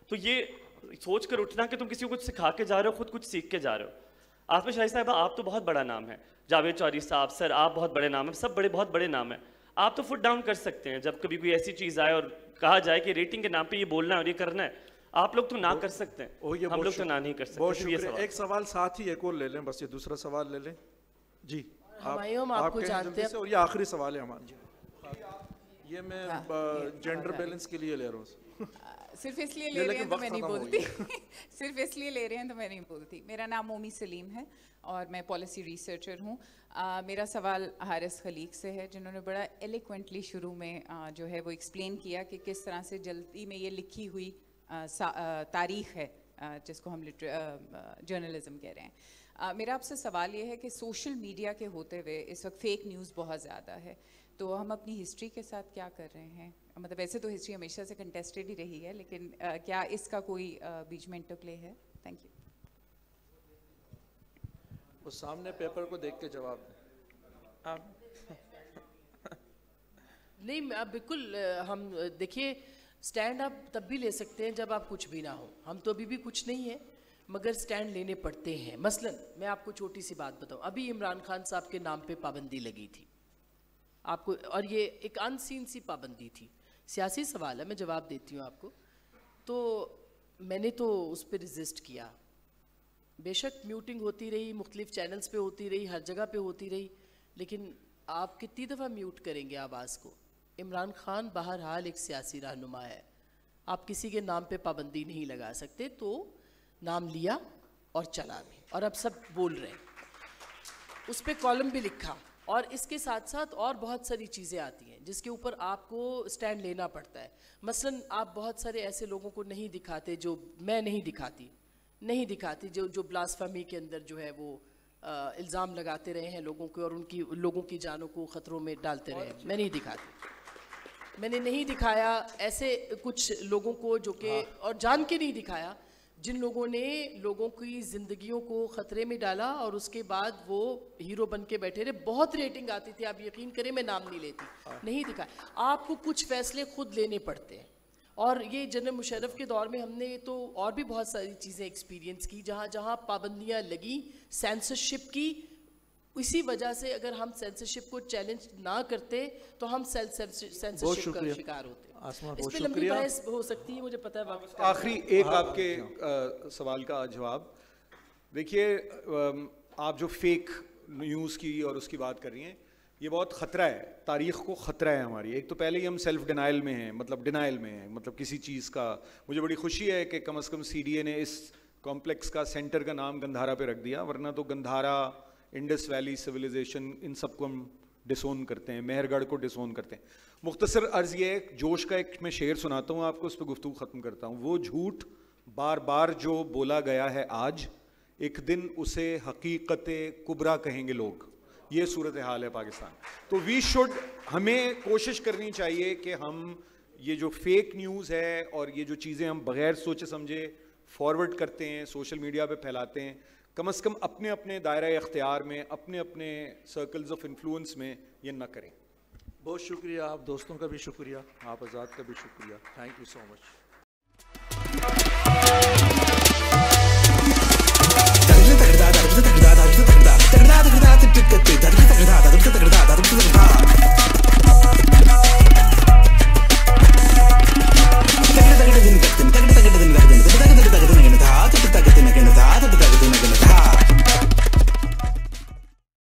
تو یہ سوچ کر اٹھنا کہ تم کسی کو کچھ سکھا کے جا رہے ہو, خود کچھ سیکھ کے جا رہے ہو. آصمہ شاہی صاحبہ آپ تو بہت بڑا نام ہے, جاوید چوہدری صاحب سر آپ بہت بڑے نام ہیں, سب بہت بڑے نام ہیں. آپ تو فٹ ڈاؤن کر سکتے ہیں جب کبھی کوئی ایسی چیز آئے اور کہا جائے کہ ریٹنگ کے نام پہ یہ بولنا ہے اور یہ کرنا ہے, آپ لوگ تو نہ کر سکتے ہیں, ہم لوگ تو نہ نہیں کر سکتے. بہت شکریہ. ایک سوال ساتھ ہی ایک اور لے لیں, بس یہ دوسرا سوال لے لیں. جی آپ کو جانتے ہیں, اور یہ آخری سوال ہے ہمارا. یہ میں جینڈر بیلنس کے لیے لے رہا ہوں, صرف اس لیے لے رہے ہیں تو میں نہیں بولتی, صرف اس لیے لے رہے ہیں تو میں نہیں بولتی. میرا نام مومی سلیم ہے اور میں پالیسی ریسرچر ہوں. میرا سوال حارث خلیق سے ہے, جنہوں نے بڑا ایلیکوینٹلی شروع میں جو ہے وہ ایکسپلین کیا کہ کس طرح سے جلدی میں یہ لکھی ہوئی تاریخ ہے جس کو ہم جرنلزم کہہ رہے ہیں. میرا آپ سے سوال یہ ہے کہ سوشل میڈیا کے ہوتے ہوئے اس وقت فیک نیوز بہت زیادہ ہے, تو ہم اپنی ہسٹری کے ساتھ کیا کر رہے ہیں؟ مطلب ویسے تو ہسٹری ہمیشہ سے کنٹیسٹڈ ہی رہی ہے, لیکن کیا اس کا کوئی بیچ میں انٹر پلے ہے؟ Thank you. وہ سامنے پیپر کو دیکھ کے جواب دیں. نہیں بالکل, ہم دیکھیے سٹینڈ آپ تب بھی لے سکتے ہیں جب آپ کچھ بھی نہ ہو. ہم تو ابھی بھی کچھ نہیں ہیں مگر سٹینڈ لینے پڑتے ہیں. مثلا میں آپ کو چھوٹی سی بات بتاؤں, ابھی عمران خان صاحب کے نام پہ پابندی لگی تھی آپ کو, اور یہ ایک ان سین سی پابندی تھی. سیاسی سوال ہے, میں جواب دیتی ہوں آپ کو. تو میں نے تو اس پہ ریزسٹ کیا, بے شک میوٹنگ ہوتی رہی, مختلف چینلز پہ ہوتی رہی, ہر جگہ پہ ہوتی رہی, لیکن آپ کتنی دفعہ میوٹ کریں گے آواز کو؟ عمران خان بہرحال ایک سیاسی رہنما ہے, آپ کسی کے نام پہ پابندی نہیں لگا سکتے. تو نام لیا اور چلا بھی, اور اب سب بول رہے ہیں, اس پہ کالم بھی لکھا, اور اس کے ساتھ ساتھ اور بہت ساری چیزیں آتی ہیں جس کے اوپر آپ کو سٹینڈ لینا پڑتا ہے. مثلا آپ بہت سارے ایسے لوگوں کو نہیں دکھاتے جو میں نہیں دکھاتی جو بلاسفیمی کے اندر جو ہے وہ الزام لگاتے رہے ہیں لوگوں کو, اور ان کی لوگوں کی جانوں کو خطروں میں ڈالتے رہے ہیں. میں نہیں دکھاتی, میں نے نہیں دکھایا ایسے کچھ لوگوں کو جو کہ, اور جان کے نہیں دکھایا, جن لوگوں نے لوگوں کی زندگیوں کو خطرے میں ڈالا اور اس کے بعد وہ ہیرو بن کے بیٹھے رہے. بہت ریٹنگ آتی تھی, آپ یقین کریں میں نام نہیں لیتی, نہیں دکھایا. آپ کو کچھ فیصلے خود لینے پڑتے ہیں, اور یہ جنرل مشرف کے دور میں ہم نے تو اور بھی بہت ساری چیزیں ایکسپیرینس کی جہاں جہاں پابندیاں لگیں سینسرشپ کی. اسی وجہ سے اگر ہم سینسرشپ کو چیلنج نہ کرتے تو ہم سینسرشپ کا شکار ہوتے. اس پہ لمبی بحث ہو سکتی ہے, مجھے پتہ ہے. آخری ایک آپ کے سوال کا جواب دیکھیے, آپ جو فیک نیوز کی اور اس کی بات کر رہی ہیں, یہ بہت خطرہ ہے, تاریخ کو خطرہ ہے ہماری. ایک تو پہلے ہی ہم سیلف ڈینائل میں ہیں, ڈینائل میں ہیں, کسی چیز کا. مجھے بڑی خوشی ہے کہ کم از کم سی ڈی اے نے اس کمپلیکس کا سینٹر کا نام گندھارا پہ رکھ دیا, ورنہ تو گندھارا, انڈس ویلی سویلائزیشن, ان سب کو ہم ڈسون کرتے ہیں, مہر گڑھ کو ڈسون کرتے ہیں. مختصر عرض یہ ہے, جوش کا ایک میں شعر سناتا ہوں آپ کو, اس پہ گفتگو ختم کرتا ہوں. وہ جھوٹ بار بار جو بولا گیا ہے آج, ایک دن اسے حقیقت کبریٰ کہیں گے لوگ. یہ صورتحال ہے پاکستان. تو ہمیں کوشش کرنی چاہیے کہ ہم یہ جو فیک نیوز ہے اور یہ جو چیزیں ہم بغیر سوچے سمجھے فارورڈ کرتے ہیں, سوشل میڈیا پہ پھیلاتے ہیں, کم از کم اپنے اپنے دائرہ اختیار میں, اپنے اپنے سرکلز آف انفلوئنس میں یہ نہ کریں. بہت شکریہ, آپ دوستوں کا بھی شکریہ, آپ آزاد کا بھی شکریہ. Thank you so much.